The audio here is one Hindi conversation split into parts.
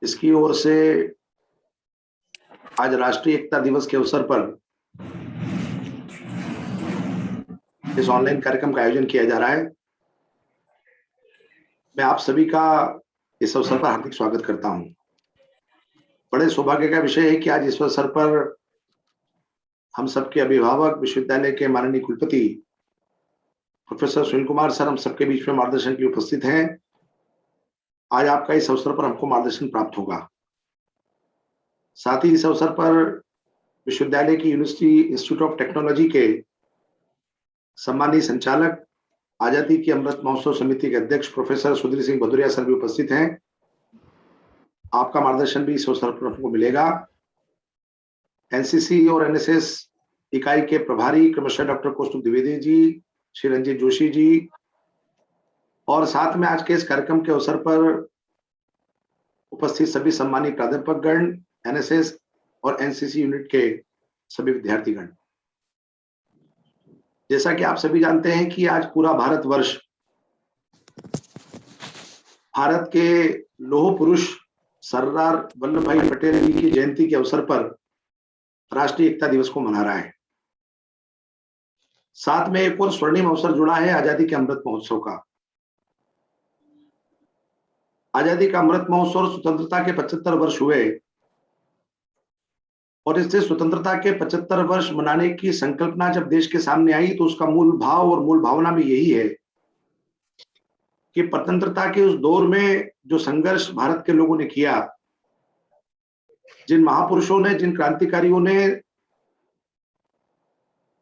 इसकी ओर से आज राष्ट्रीय एकता दिवस के अवसर पर इस ऑनलाइन कार्यक्रम का आयोजन किया जा रहा है। मैं आप सभी का इस अवसर पर हार्दिक स्वागत करता हूं। बड़े सौभाग्य का विषय है कि आज इस अवसर पर हम सबके अभिभावक, विश्वविद्यालय के माननीय कुलपति प्रोफेसर सुनील कुमार सर हम सबके बीच में मार्गदर्शन के लिए उपस्थित हैं। आज आपका इस अवसर पर हमको मार्गदर्शन प्राप्त होगा। साथ ही इस अवसर पर विश्वविद्यालय की यूनिवर्सिटी इंस्टीट्यूट ऑफ टेक्नोलॉजी के सम्मानीय संचालक, आजादी की अमृत महोत्सव समिति के अध्यक्ष प्रोफेसर सुधीर सिंह भदौरिया सर भी उपस्थित हैं। आपका मार्गदर्शन भी इस अवसर पर हमको मिलेगा। एनसीसी और एनएसएस इकाई के प्रभारी क्रमशः डॉक्टर कौस्तुभ द्विवेदी जी, श्री रंजीत जोशी जी, और साथ में आज के इस कार्यक्रम के अवसर पर उपस्थित सभी सम्मानित प्राध्यापकगण, एनएसएस और एनसीसी यूनिट के सभी विद्यार्थीगण। जैसा कि आप सभी जानते हैं कि आज पूरा भारतवर्ष भारत के लौह पुरुष सरदार वल्लभ भाई पटेल जी की जयंती के अवसर पर राष्ट्रीय एकता दिवस को मना रहा है। साथ में एक और स्वर्णिम अवसर जुड़ा है आजादी के अमृत महोत्सव का। आजादी का अमृत महोत्सव स्वतंत्रता के 75 वर्ष हुए और इससे स्वतंत्रता के 75 वर्ष मनाने की संकल्पना जब देश के सामने आई तो उसका मूल भाव और मूल भावना भी यही है कि स्वतंत्रता के उस दौर में जो संघर्ष भारत के लोगों ने किया, जिन महापुरुषों ने, जिन क्रांतिकारियों ने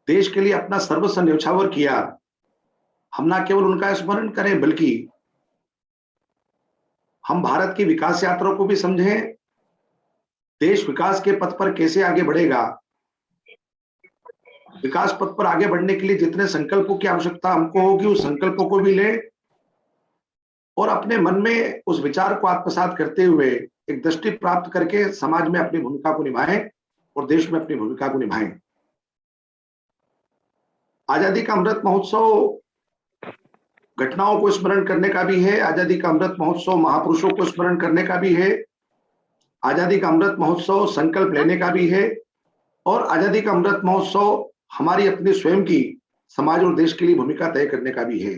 देश के लिए अपना सर्वस्व न्यौछावर किया, हम ना केवल उनका स्मरण करें बल्कि हम भारत की विकास यात्रा को भी समझें। देश विकास के पथ पर कैसे आगे बढ़ेगा, विकास पथ पर आगे बढ़ने के लिए जितने संकल्पों की आवश्यकता हमको होगी उस संकल्पों को भी लें और अपने मन में उस विचार को आत्मसात करते हुए एक दृष्टि प्राप्त करके समाज में अपनी भूमिका को निभाएं और देश में अपनी भूमिका को निभाएं। आजादी का अमृत महोत्सव घटनाओं को स्मरण करने का भी है, आजादी का अमृत महोत्सव महापुरुषों को स्मरण करने का भी है, आजादी का अमृत महोत्सव संकल्प लेने का भी है और आजादी का अमृत महोत्सव हमारी अपनी स्वयं की समाज और देश के लिए भूमिका तय करने का भी है।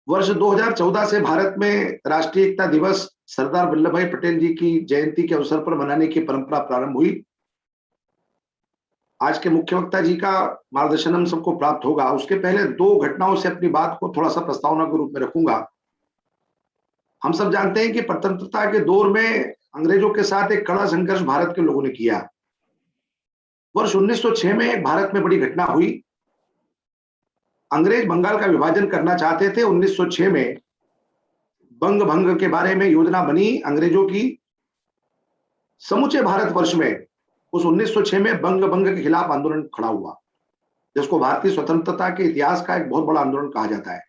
वर्ष 2014 से भारत में राष्ट्रीय एकता दिवस सरदार वल्लभ भाई पटेल जी की जयंती के अवसर पर मनाने की परंपरा प्रारंभ हुई। आज के मुख्य वक्ता जी का मार्गदर्शन हम सबको प्राप्त होगा। उसके पहले दो घटनाओं से अपनी बात को थोड़ा सा प्रस्तावना के रूप में रखूंगा। हम सब जानते हैं कि स्वतंत्रता के दौर में अंग्रेजों के साथ एक कड़ा संघर्ष भारत के लोगों ने किया। वर्ष 1906 में भारत में बड़ी घटना हुई। अंग्रेज बंगाल का विभाजन करना चाहते थे। 1906 में बंग भंग के बारे में योजना बनी अंग्रेजों की। समूचे भारतवर्ष में उस 1906 में बंग भंग के खिलाफ आंदोलन खड़ा हुआ, जिसको भारतीय स्वतंत्रता के इतिहास का एक बहुत बड़ा आंदोलन कहा जाता है।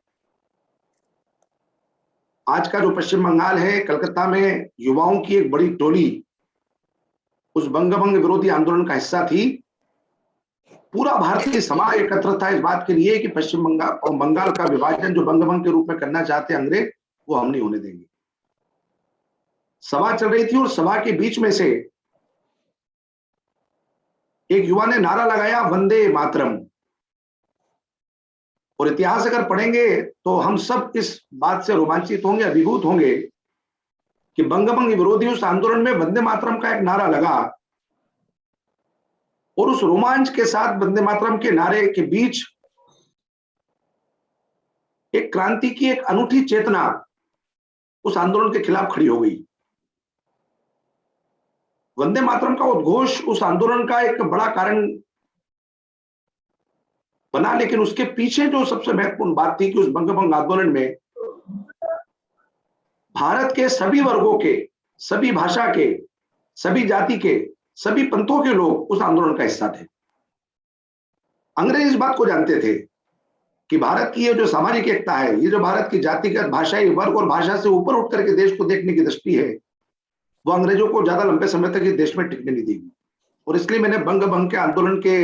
आज का जो पश्चिम बंगाल है, कलकत्ता में युवाओं की एक बड़ी टोली उस बंग भंग विरोधी आंदोलन का हिस्सा थी। पूरा भारतीय समाज एकत्र था इस बात के लिए कि पश्चिम बंगाल का विभाजन जो बंग भंग के रूप में करना चाहते अंग्रेज, वो हम नहीं होने देंगे। सभा चल रही थी और सभा के बीच में से एक युवा ने नारा लगाया, वंदे मातरम। और इतिहास अगर पढ़ेंगे तो हम सब इस बात से रोमांचित होंगे, अभिभूत होंगे कि बंगभंग विरोधी उस आंदोलन में वंदे मातरम का एक नारा लगा और उस रोमांच के साथ वंदे मातरम के नारे के बीच एक क्रांति की एक अनूठी चेतना उस आंदोलन के खिलाफ खड़ी हो गई। वंदे मातरम का उद्घोष उस आंदोलन का एक बड़ा कारण बना, लेकिन उसके पीछे जो सबसे महत्वपूर्ण बात थी कि उस बंगभंग आंदोलन में भारत के सभी वर्गों के, सभी भाषा के, सभी जाति के, सभी पंथों के लोग उस आंदोलन का हिस्सा थे। अंग्रेज इस बात को जानते थे कि भारत की ये जो सामाजिक एकता है, ये जो भारत की जातिगत, भाषाई, वर्ग और भाषा से ऊपर उठ करके देश को देखने की दृष्टि है, वो अंग्रेजों को ज्यादा लंबे समय तक इस देश में टिकने नहीं देगी। और इसलिए मैंने बंग भंग के आंदोलन के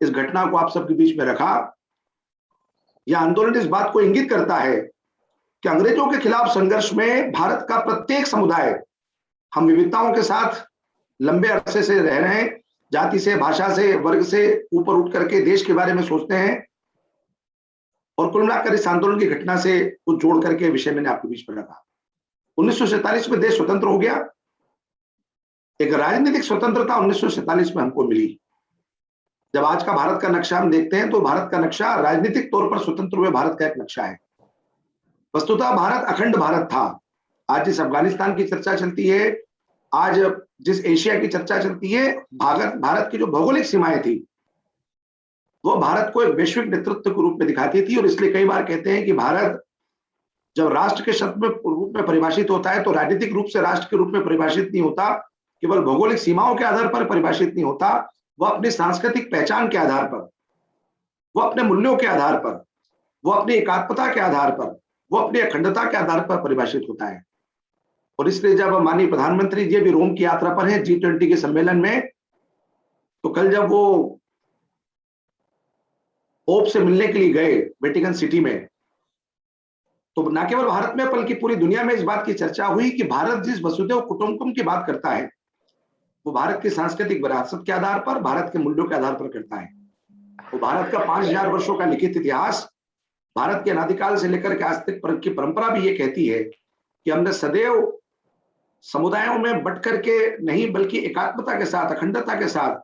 इस घटना को आप सबके बीच में रखा। यह आंदोलन इस बात को इंगित करता है कि अंग्रेजों के खिलाफ संघर्ष में भारत का प्रत्येक समुदाय, हम विविधताओं के साथ लंबे अरसे से रह रहे हैं, जाति से, भाषा से, वर्ग से ऊपर उठ करके देश के बारे में सोचते हैं, और कुल मिलाकर इस आंदोलन की घटना से कुछ जोड़ करके विषय मैंने आपके बीच में रखा। 1947 में देश स्वतंत्र हो गया। एक राजनीतिक स्वतंत्रता 1947 में हमको मिली। जब आज का भारत का नक्शा हम देखते हैं तो भारत का नक्शा राजनीतिक तौर पर स्वतंत्र हुए भारत का एक नक्शा है। वस्तुतः भारत अखंड भारत था। आज जिस अफगानिस्तान की चर्चा चलती है, आज जिस एशिया की चर्चा चलती है, भारत की जो भौगोलिक सीमाएं थी वो भारत को एक वैश्विक नेतृत्व के रूप में दिखाती थी। और इसलिए कई बार कहते हैं कि भारत जब राष्ट्र के शब्द में रूप में परिभाषित होता है तो राजनीतिक रूप से राष्ट्र के रूप में परिभाषित नहीं होता, केवल भौगोलिक सीमाओं के आधार पर परिभाषित नहीं होता, वह अपनी सांस्कृतिक पहचान के आधार पर, वो अपने मूल्यों के आधार पर, वो अपनी एकात्मता के आधार पर, वो अपनी अखंडता के आधार पर परिभाषित होता है। और इसलिए जब माननीय प्रधानमंत्री जी भी रोम की यात्रा पर हैं G20 के सम्मेलन में, तो कल जब वो पोप से मिलने के लिए गए वेटिकन सिटी में, तो न केवल भारत में बल्कि पूरी दुनिया में इस बात की चर्चा हुई कि भारत जिस वसुधैव कुटुंबकम की बात करता है वो भारत की सांस्कृतिक विरासत के आधार पर, भारत के मूल्यों के आधार पर करता है। वो भारत का 5000 वर्षों का लिखित इतिहास, भारत के अनादिकाल से लेकर के आज तक की परंपरा भी ये कहती है कि हमने सदैव समुदायों में बट करके नहीं बल्कि एकात्मता के साथ, अखंडता के साथ,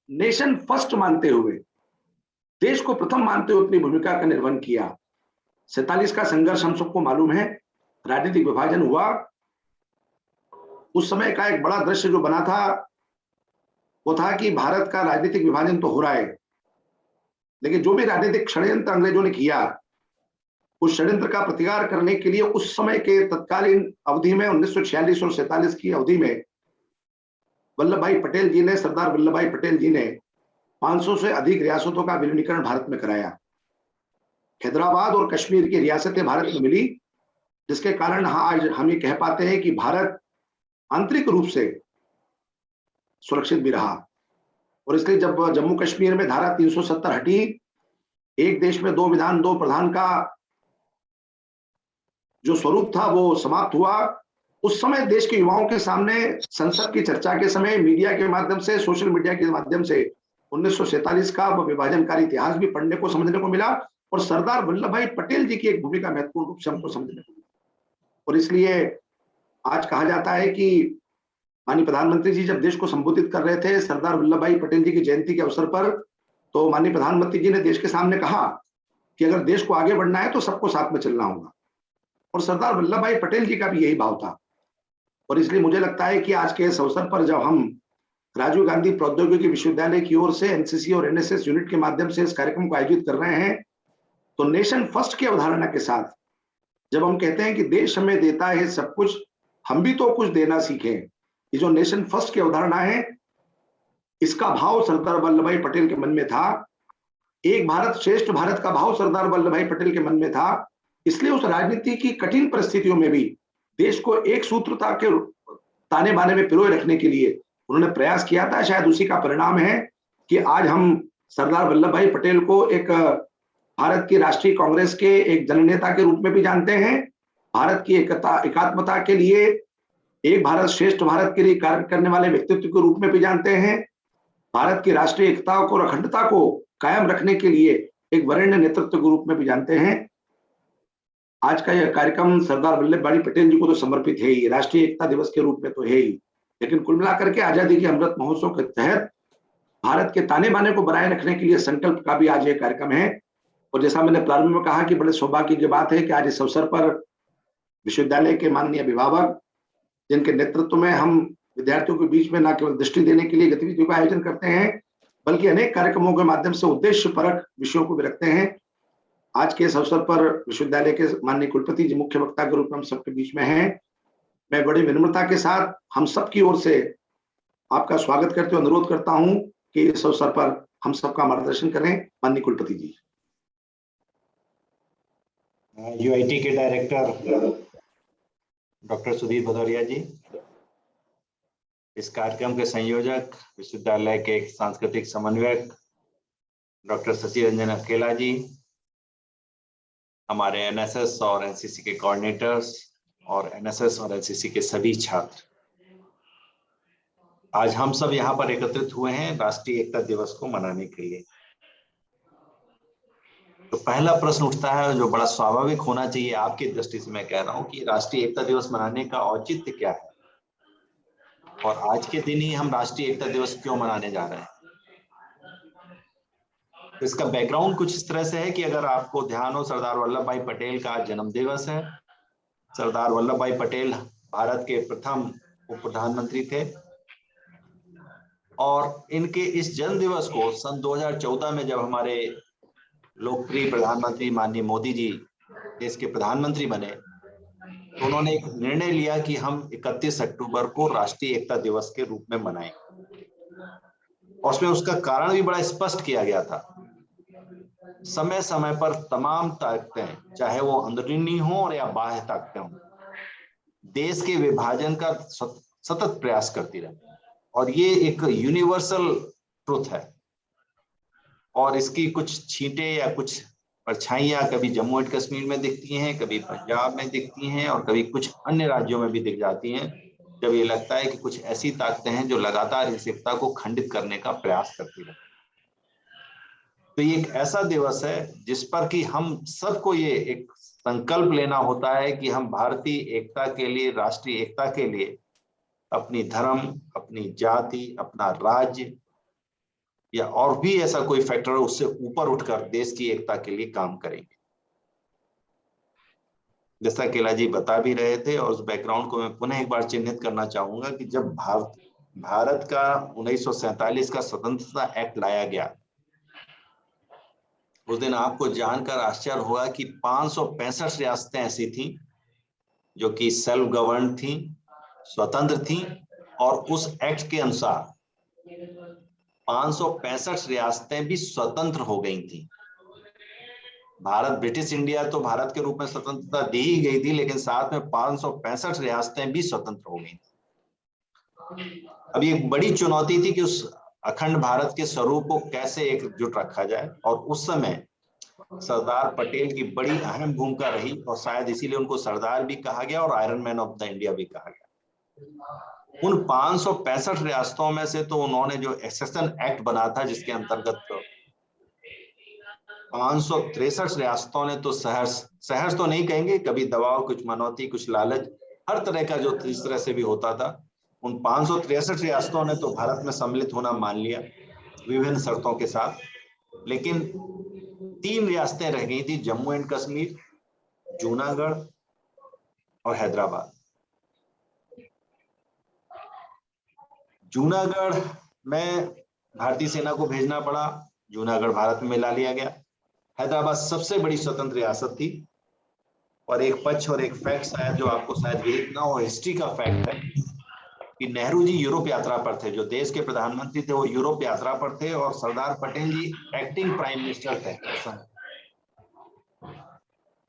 नेशन फर्स्ट मानते हुए, देश को प्रथम मानते हुए अपनी भूमिका का निर्वहन किया। 47 का संघर्ष हम सबको मालूम है, राजनीतिक विभाजन हुआ। उस समय का एक बड़ा दृश्य जो बना था वो था कि भारत का राजनीतिक विभाजन तो हो रहा है, लेकिन जो भी राजनीतिक षड्यंत्र अंग्रेजों ने किया, उस षड्यंत्र का प्रतिकार करने के लिए उस समय के तत्कालीन अवधि में 1946 और 47 की अवधि में वल्लभ भाई पटेल जी ने, सरदार वल्लभ भाई पटेल जी ने 500 से अधिक रियासतों का विलीनीकरण भारत में कराया। हैदराबाद और कश्मीर की रियासतें भारत में मिली, जिसके कारण आज हम ये कह पाते हैं कि भारत आंतरिक रूप से सुरक्षित भी रहा। और इसलिए जब जम्मू कश्मीर में धारा 370 हटी, एक देश में दो विधान दो प्रधान का जो स्वरूप था वो समाप्त हुआ, उस समय देश के युवाओं के सामने संसद की चर्चा के समय मीडिया के माध्यम से, सोशल मीडिया के माध्यम से 1947 का विभाजनकारी इतिहास भी पढ़ने को, समझने को मिला, और सरदार वल्लभ भाई पटेल जी की एक भूमिका महत्वपूर्ण रूप से हमको समझने को मिली। और इसलिए आज कहा जाता है कि माननीय प्रधानमंत्री जी जब देश को संबोधित कर रहे थे सरदार वल्लभ भाई पटेल जी की जयंती के अवसर पर, तो माननीय प्रधानमंत्री जी ने देश के सामने कहा कि अगर देश को आगे बढ़ना है तो सबको साथ में चलना होगा। और सरदार वल्लभ भाई पटेल जी का भी यही भाव था। और इसलिए मुझे लगता है कि आज के इस अवसर पर जब हम राजीव गांधी प्रौद्योगिकी विश्वविद्यालय की ओर से एनसीसी और एनएसएस यूनिट के माध्यम से इस कार्यक्रम को आयोजित कर रहे हैं, तो नेशन फर्स्ट की अवधारणा के साथ जब हम कहते हैं कि देश हमें देता है सब कुछ, हम भी तो कुछ देना सीखें, ये जो नेशन फर्स्ट की अवधारणा है, इसका भाव सरदार वल्लभ भाई पटेल के मन में था। एक भारत श्रेष्ठ भारत का भाव सरदार वल्लभ भाई पटेल के मन में था। इसलिए उस राजनीति की कठिन परिस्थितियों में भी देश को एक सूत्रता के ताने बाने में पिरोए रखने के लिए उन्होंने प्रयास किया था। शायद उसी का परिणाम है कि आज हम सरदार वल्लभ भाई पटेल को एक भारत की राष्ट्रीय कांग्रेस के एक जननेता के रूप में भी जानते हैं, भारत की एकात्मता के लिए, एक भारत श्रेष्ठ भारत के लिए कार्य करने वाले व्यक्तित्व के रूप में भी जानते हैं, भारत की राष्ट्रीय एकता को और अखंडता को कायम रखने के लिए एक वरेण्य नेतृत्व के रूप में भी जानते हैं। आज का यह कार्यक्रम सरदार वल्लभ भाई पटेल जी को तो समर्पित है ही, राष्ट्रीय एकता दिवस के रूप में तो है ही, लेकिन कुल मिलाकर के आजादी के अमृत महोत्सव के तहत भारत के ताने बाने को बनाए रखने के लिए संकल्प का भी आज यह कार्यक्रम है। और जैसा मैंने प्रारंभ में कहा कि बड़े सौभाग्य की बात है कि आज इस अवसर पर विश्वविद्यालय के माननीय अभिभावक, जिनके नेतृत्व में हम विद्यार्थियों के बीच में न केवल दृष्टि देने के लिए गतिविधियों का आयोजन करते हैं, बल्कि अनेक कार्यक्रमों के माध्यम से उद्देश्य परक विषयों को भी रखते हैं। आज के इस अवसर पर विश्वविद्यालय के माननीय कुलपति जी मुख्य वक्ता के रूप में हम सबके बीच में हैं। मैं बड़ी विनम्रता के साथ हम सबकी ओर से आपका स्वागत करते हुए अनुरोध करता हूं कि इस अवसर पर हम सबका मार्गदर्शन करें। माननीय कुलपति जी। यूआईटी के डायरेक्टर डॉक्टर सुधीर भदौरिया जी, इस कार्यक्रम के संयोजक विश्वविद्यालय के सांस्कृतिक समन्वयक डॉक्टर शशि रंजन अकेला जी, हमारे एनएसएस और एनसीसी के कोऑर्डिनेटर्स और एनएसएस और एनसीसी के सभी छात्र, आज हम सब यहाँ पर एकत्रित हुए हैं राष्ट्रीय एकता दिवस को मनाने के लिए। तो पहला प्रश्न उठता है जो बड़ा स्वाभाविक होना चाहिए आपकी दृष्टि से, मैं कह रहा हूँ कि राष्ट्रीय एकता दिवस मनाने का औचित्य क्या है और आज के दिन ही हम राष्ट्रीय एकता दिवस क्यों मनाने जा रहे हैं। तो इसका बैकग्राउंड कुछ इस तरह से है कि अगर आपको ध्यान हो, सरदार वल्लभ भाई पटेल का जन्म दिवस है। सरदार वल्लभ भाई पटेल भारत के प्रथम उप प्रधानमंत्री थे और इनके इस जन्म दिवस को सन 2014 में जब हमारे लोकप्रिय प्रधानमंत्री माननीय मोदी जी देश के प्रधानमंत्री बने, तो उन्होंने एक निर्णय लिया कि हम 31 अक्टूबर को राष्ट्रीय एकता दिवस के रूप में मनाएं। और उसमें उसका कारण भी बड़ा स्पष्ट किया गया था। समय समय पर तमाम ताकतें, चाहे वो अंदरूनी हो और या बाह्य ताकतें हों, देश के विभाजन का सतत प्रयास करती रही और ये एक यूनिवर्सल ट्रुथ है। और इसकी कुछ छींटे या कुछ परछाइयां कभी जम्मू एंड कश्मीर में दिखती हैं, कभी पंजाब में दिखती हैं और कभी कुछ अन्य राज्यों में भी दिख जाती हैं, जब ये लगता है कि कुछ ऐसी ताकतें हैं जो लगातार इस एकता को खंडित करने का प्रयास करती रहती। तो ये एक ऐसा दिवस है जिस पर कि हम सबको ये एक संकल्प लेना होता है कि हम भारतीय एकता के लिए, राष्ट्रीय एकता के लिए अपनी धर्म, अपनी जाति, अपना राज्य या और भी ऐसा कोई फैक्टर है उससे ऊपर उठकर देश की एकता के लिए काम करेंगे। जैसा केला जी बता भी रहे थे और उस बैकग्राउंड को मैं पुनः एक बार चिन्हित करना चाहूंगा कि जब भारत का 1947 का स्वतंत्रता एक्ट लाया गया, उस दिन आपको जानकर आश्चर्य होगा कि 565 रियासतें ऐसी थी जो कि सेल्फ गवर्न थी, स्वतंत्र थी और उस एक्ट के अनुसार 565 रियासतें भी स्वतंत्र हो गई थी। भारत, ब्रिटिश इंडिया तो भारत के रूप में स्वतंत्रता दी ही गई थी, लेकिन साथ में 565 रियासतें भी स्वतंत्र हो गई थी। अब ये एक बड़ी चुनौती थी कि उस अखंड भारत के स्वरूप को कैसे एकजुट रखा जाए और उस समय सरदार पटेल की बड़ी अहम भूमिका रही और शायद इसीलिए उनको सरदार भी कहा गया और iron man of the India भी कहा गया। उन 565 रियासतों में से तो उन्होंने जो एक्सेशन एक्ट बना था, जिसके अंतर्गत 563 रियासतों ने तो सहर्ष तो नहीं कहेंगे, कभी दबाव, कुछ मनौती, कुछ लालच, हर तरह का जो इस तरह से भी होता था, उन 563 रियासतों ने तो भारत में सम्मिलित होना मान लिया विभिन्न शर्तों के साथ। लेकिन 3 रियासतें रह गई थी, जम्मू एंड कश्मीर, जूनागढ़ और हैदराबाद। जूनागढ़ में भारतीय सेना को भेजना पड़ा, जूनागढ़ भारत में मिला लिया गया। हैदराबाद सबसे बड़ी स्वतंत्र रियासत थी। और एक पक्ष और एक फैक्ट शायद जो आपको शायद विदित ना हो, हिस्ट्री का फैक्ट है कि नेहरू जी यूरोप यात्रा पर थे, जो देश के प्रधानमंत्री थे वो यूरोप यात्रा पर थे और सरदार पटेल जी एक्टिंग प्राइम मिनिस्टर थे।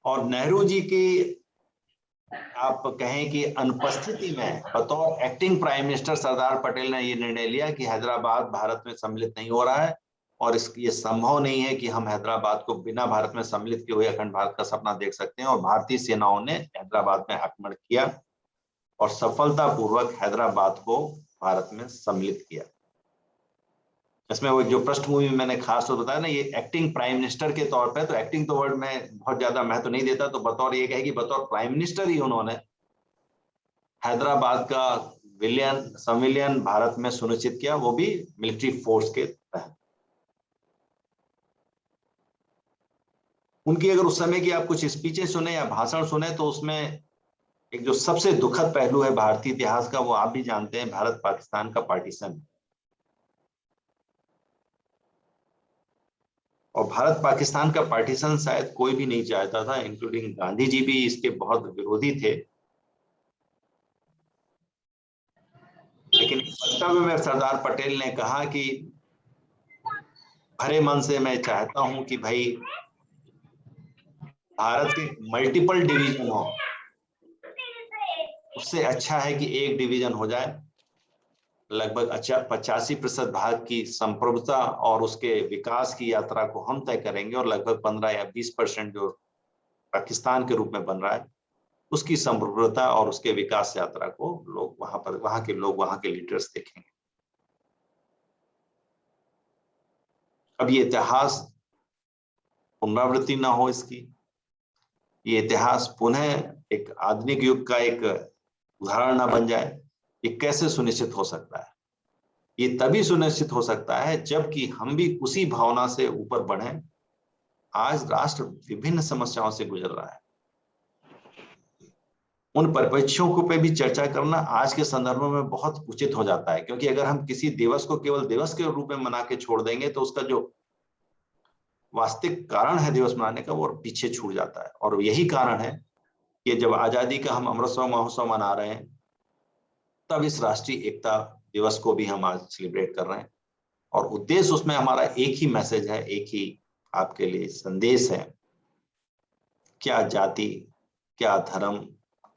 और नेहरू जी की आप कहें कि अनुपस्थिति में बतौर acting prime minister Sardar Patel ने ये निर्णय लिया कि हैदराबाद भारत में सम्मिलित नहीं हो रहा है और ये संभव नहीं है कि हम हैदराबाद को बिना भारत में सम्मिलित किए हुए अखंड भारत का सपना देख सकते हैं। और भारतीय सेनाओं ने हैदराबाद में आक्रमण किया और सफलतापूर्वक हैदराबाद को भारत में सम्मिलित किया। इसमें वो जो पृष्ठभूमि मैंने खास तौर बताया ना, ये एक्टिंग प्राइम मिनिस्टर के तौर पे, तो एक्टिंग तो वर्ड में बहुत ज्यादा महत्व नहीं देता, तो बतौर ये कहे कि बतौर प्राइम मिनिस्टर ही उन्होंने हैदराबाद का संविलियन भारत में सुनिश्चित किया, वो भी मिलिट्री फोर्स के तहत। उनकी अगर उस समय की आप कुछ स्पीचें सुने या भाषण सुने तो उसमें एक जो सबसे दुखद पहलू है भारतीय इतिहास का, वो आप भी जानते हैं, भारत पाकिस्तान का पार्टीशन। और भारत पाकिस्तान का पार्टीशन शायद कोई भी नहीं चाहता था, इंक्लूडिंग गांधी जी भी इसके बहुत विरोधी थे। लेकिन वक्तव्य में सरदार पटेल ने कहा कि भरे मन से मैं चाहता हूं कि भाई भारत के मल्टीपल डिवीजन हो, उससे अच्छा है कि एक डिवीजन हो जाए। लगभग 85% भाग की संप्रभुता और उसके विकास की यात्रा को हम तय करेंगे और लगभग 15 या 20% जो पाकिस्तान के रूप में बन रहा है, उसकी समग्रता और उसके विकास यात्रा को लोग वहां के लीडर्स देखेंगे। अब ये इतिहास पुनरावृत्ति ना हो इसकी, ये इतिहास पुनः एक आधुनिक युग का एक उदाहरण ना बन जाए, ये कैसे सुनिश्चित हो सकता है? ये तभी सुनिश्चित हो सकता है जबकि हम भी उसी भावना से ऊपर बढ़ें। आज राष्ट्र विभिन्न समस्याओं से गुजर रहा है, उन परिप्रेक्ष्यों पे भी चर्चा करना आज के संदर्भ में बहुत उचित हो जाता है, क्योंकि अगर हम किसी दिवस को केवल दिवस के रूप में मना के छोड़ देंगे तो उसका जो वास्तविक कारण है दिवस मनाने का वो पीछे छूट जाता है। और यही कारण है कि जब आजादी का हम अमृत महोत्सव मना रहे हैं, तब इस राष्ट्रीय एकता दिवस को भी हम आज सेलिब्रेट कर रहे हैं। और उद्देश्य उसमें हमारा एक ही मैसेज है, एक ही आपके लिए संदेश है। क्या जाति, क्या धर्म,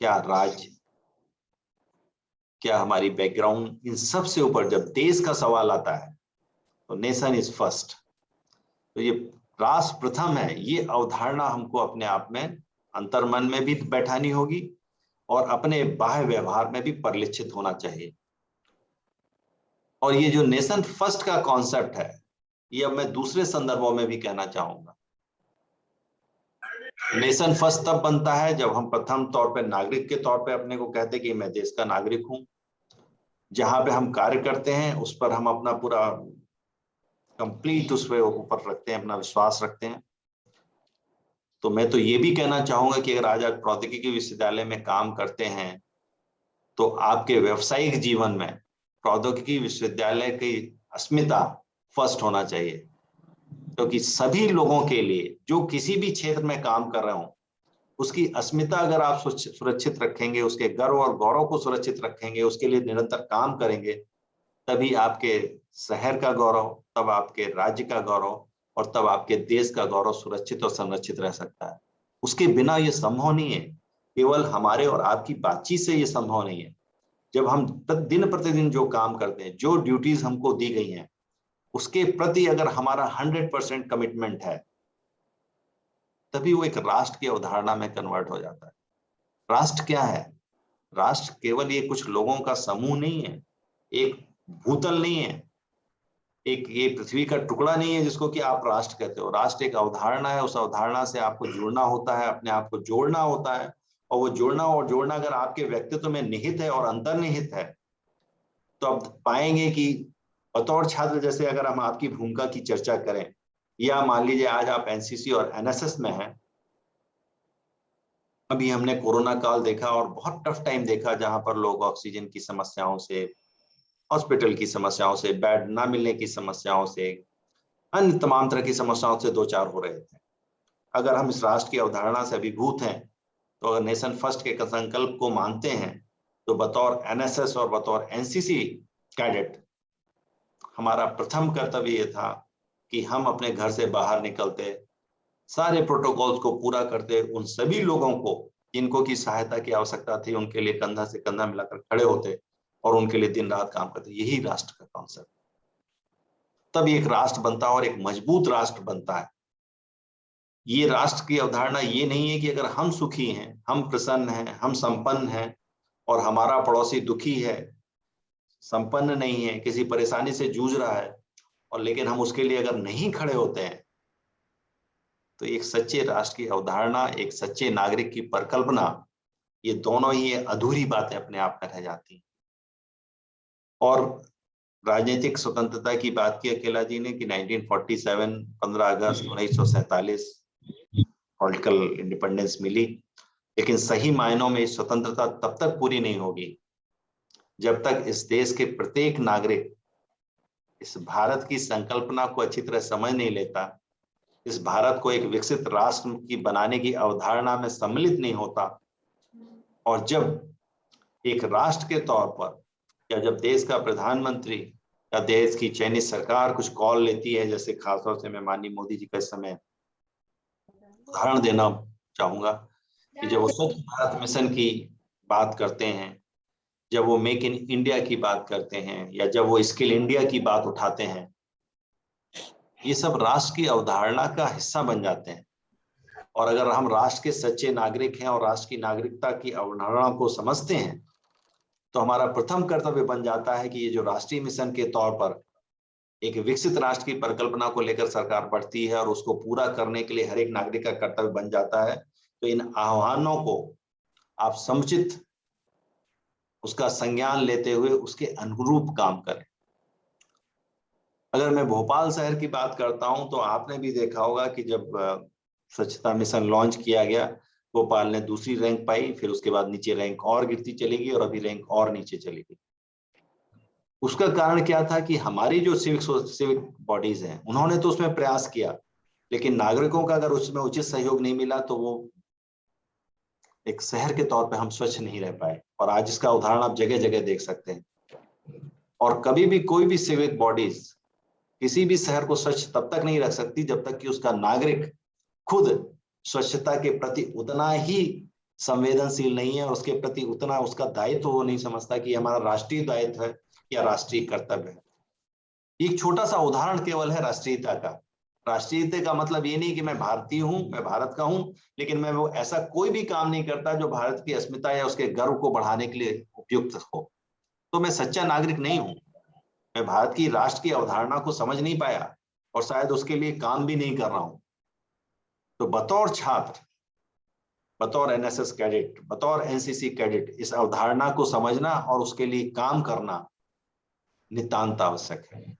क्या राज्य, क्या हमारी बैकग्राउंड, इन सब से ऊपर जब देश का सवाल आता है तो नेशन इज फर्स्ट। तो ये राष्ट्र प्रथम है, ये अवधारणा हमको अपने आप में अंतर्मन में भी बैठानी होगी और अपने बाह्य व्यवहार में भी परिलक्षित होना चाहिए। और ये जो नेशन फर्स्ट का कॉन्सेप्ट है, ये अब मैं दूसरे संदर्भों में भी कहना चाहूंगा। नेशन फर्स्ट तब बनता है जब हम प्रथम तौर पे नागरिक के तौर पे अपने को कहते कि मैं देश का नागरिक हूं, जहां पे हम कार्य करते हैं उस पर हम अपना पूरा कंप्लीट उस पे ऊपर रखते हैं, अपना विश्वास रखते हैं। तो मैं तो ये भी कहना चाहूंगा कि अगर आज आप प्रौद्योगिकी विश्वविद्यालय में काम करते हैं तो आपके व्यावसायिक जीवन में प्रौद्योगिकी विश्वविद्यालय की अस्मिता फर्स्ट होना चाहिए, क्योंकि सभी लोगों के लिए जो किसी भी क्षेत्र में काम कर रहे हो उसकी अस्मिता अगर आप सुरक्षित रखेंगे, उसके गर्व और गौरव को सुरक्षित रखेंगे, उसके लिए निरंतर काम करेंगे, तभी आपके शहर का गौरव, तब आपके राज्य का गौरव और तब आपके देश का गौरव सुरक्षित और संरक्षित रह सकता है। उसके बिना ये संभव नहीं है, केवल हमारे और आपकी बातचीत से ये संभव नहीं है। जब हम दिन प्रतिदिन जो काम करते हैं, जो ड्यूटीज हमको दी गई हैं, उसके प्रति अगर हमारा 100% कमिटमेंट है, तभी वो एक राष्ट्र की अवधारणा में कन्वर्ट हो जाता है। राष्ट्र क्या है? राष्ट्र केवल ये कुछ लोगों का समूह नहीं है, एक भूतल नहीं है, एक ये पृथ्वी का टुकड़ा नहीं है जिसको कि आप राष्ट्र कहते हो। राष्ट्र एक अवधारणा है, उस अवधारणा से आपको जुड़ना होता है, अपने आप को जोड़ना होता है। और वो जोड़ना अगर आपके व्यक्तित्व में निहित है और अंतर्निहित है, तो आप पाएंगे कि बतौर छात्र, जैसे अगर हम आपकी भूमिका की चर्चा करें, या मान लीजिए आज आप एनसीसी और एनएसएस में हैं, अभी हमने कोरोना काल देखा और बहुत टफ टाइम देखा जहां पर लोग ऑक्सीजन की समस्याओं से, हॉस्पिटल की समस्याओं से, बेड ना मिलने की समस्याओं से, अन्य तमाम तरह की समस्याओं से दो चार हो रहे थे। अगर हम इस राष्ट्र की अवधारणा से अभिभूत हैं, तो अगर नेशन फर्स्ट के संकल्प को मानते हैं, तो बतौर एनएसएस और बतौर एनसीसी कैडेट हमारा प्रथम कर्तव्य ये था कि हम अपने घर से बाहर निकलते, सारे प्रोटोकॉल्स को पूरा करते, उन सभी लोगों को जिनको की सहायता की आवश्यकता थी उनके लिए कंधा से कंधा मिलाकर खड़े होते और उनके लिए दिन रात काम करते। यही राष्ट्र का कॉन्सेप्ट। तब एक राष्ट्र बनता है और एक मजबूत राष्ट्र बनता है। ये राष्ट्र की अवधारणा ये नहीं है कि अगर हम सुखी हैं, हम प्रसन्न हैं, हम संपन्न हैं और हमारा पड़ोसी दुखी है, संपन्न नहीं है, किसी परेशानी से जूझ रहा है, और लेकिन हम उसके लिए अगर नहीं खड़े होते हैं, तो एक सच्चे राष्ट्र की अवधारणा, एक सच्चे नागरिक की परिकल्पना, ये दोनों ही अधूरी बातें अपने आप में रह जाती हैं। और राजनीतिक स्वतंत्रता की बात की अकेला जी ने कि 1947 15 अगस्त 1947 पॉलिटिकल इंडिपेंडेंस मिली, लेकिन सही मायनों में स्वतंत्रता तब तक पूरी नहीं होगी जब तक इस देश के प्रत्येक नागरिक इस भारत की संकल्पना को अच्छी तरह समझ नहीं लेता, इस भारत को एक विकसित राष्ट्र की बनाने की अवधारणा में सम्मिलित नहीं होता। और जब एक राष्ट्र के तौर पर, या जब देश का प्रधानमंत्री या देश की चयनित सरकार कुछ कॉल लेती है, जैसे खासतौर से मैं माननीय मोदी जी का इस समय उदाहरण देना चाहूंगा कि जब वो स्वच्छ भारत मिशन की बात करते हैं, जब वो मेक इन इंडिया की बात करते हैं, या जब वो स्किल इंडिया की बात उठाते हैं, ये सब राष्ट्र की अवधारणा का हिस्सा बन जाते हैं। और अगर हम राष्ट्र के सच्चे नागरिक हैं और राष्ट्र की नागरिकता की अवधारणा को समझते हैं, तो हमारा प्रथम कर्तव्य बन जाता है कि ये जो राष्ट्रीय मिशन के तौर पर एक विकसित राष्ट्र की परिकल्पना को लेकर सरकार बढ़ती है और उसको पूरा करने के लिए हर एक नागरिक का कर्तव्य बन जाता है, तो इन आह्वानों को आप समुचित उसका संज्ञान लेते हुए उसके अनुरूप काम करें। अगर मैं भोपाल शहर की बात करता हूं तो आपने भी देखा होगा कि जब स्वच्छता मिशन लॉन्च किया गया, भोपाल ने दूसरी रैंक पाई, फिर उसके बाद नीचे रैंक और गिरती चली गई और अभी रैंक और नीचे चली गई। उसका कारण क्या था कि हमारी जो सिविक बॉडीज हैं उन्होंने तो उसमें प्रयास किया, लेकिन नागरिकों का अगर उसमें उचित सहयोग नहीं मिला तो वो एक शहर के तौर पे हम स्वच्छ नहीं रह पाए। और आज इसका उदाहरण आप जगह जगह देख सकते हैं। और कभी भी कोई भी सिविक बॉडीज किसी भी शहर को स्वच्छ तब तक नहीं रख सकती जब तक कि उसका नागरिक खुद स्वच्छता के प्रति उतना ही संवेदनशील नहीं है और उसके प्रति उतना उसका दायित्व वो नहीं समझता कि हमारा राष्ट्रीय दायित्व है या राष्ट्रीय कर्तव्य है। एक छोटा सा उदाहरण केवल है राष्ट्रीयता का। राष्ट्रीयता का मतलब ये नहीं कि मैं भारतीय हूं, मैं भारत का हूं, लेकिन मैं वो ऐसा कोई भी काम नहीं करता जो भारत की अस्मिता या उसके गर्व को बढ़ाने के लिए उपयुक्त हो, तो मैं सच्चा नागरिक नहीं हूं। मैं भारत की राष्ट्र की अवधारणा को समझ नहीं पाया और शायद उसके लिए काम भी नहीं कर रहा हूं। तो बतौर छात्र, बतौर एनएसएस कैडेट, बतौर एनसीसी कैडेट इस अवधारणा को समझना और उसके लिए काम करना नितांत आवश्यक है।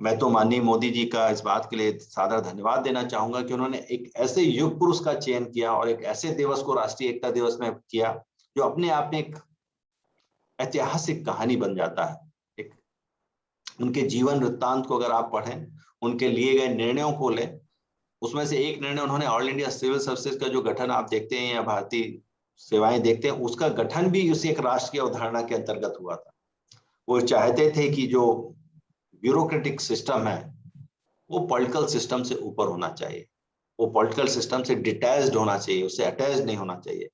मैं तो माननीय मोदी जी का इस बात के लिए सादर धन्यवाद देना चाहूंगा कि उन्होंने एक ऐसे युग पुरुष का चयन किया और एक ऐसे दिवस को राष्ट्रीय एकता दिवस में किया जो अपने आप में एक ऐतिहासिक कहानी बन जाता है। एक उनके जीवन वृत्तांत को अगर आप पढ़ें, उनके लिए गए निर्णयों को लें, उसमें से एक निर्णय उन्होंने ऑल इंडिया सिविल सर्विसेज का जो गठन आप देखते हैं या भारतीय सेवाएं देखते हैं, उसका गठन भी उसी एक राष्ट्र की अवधारणा के अंतर्गत हुआ था। वो चाहते थे कि जो ब्यूरोक्रेटिक सिस्टम है वो पॉलिटिकल सिस्टम से ऊपर होना चाहिए, वो पॉलिटिकल सिस्टम से डिटैच्ड होना चाहिए, उससे अटैच नहीं होना चाहिए।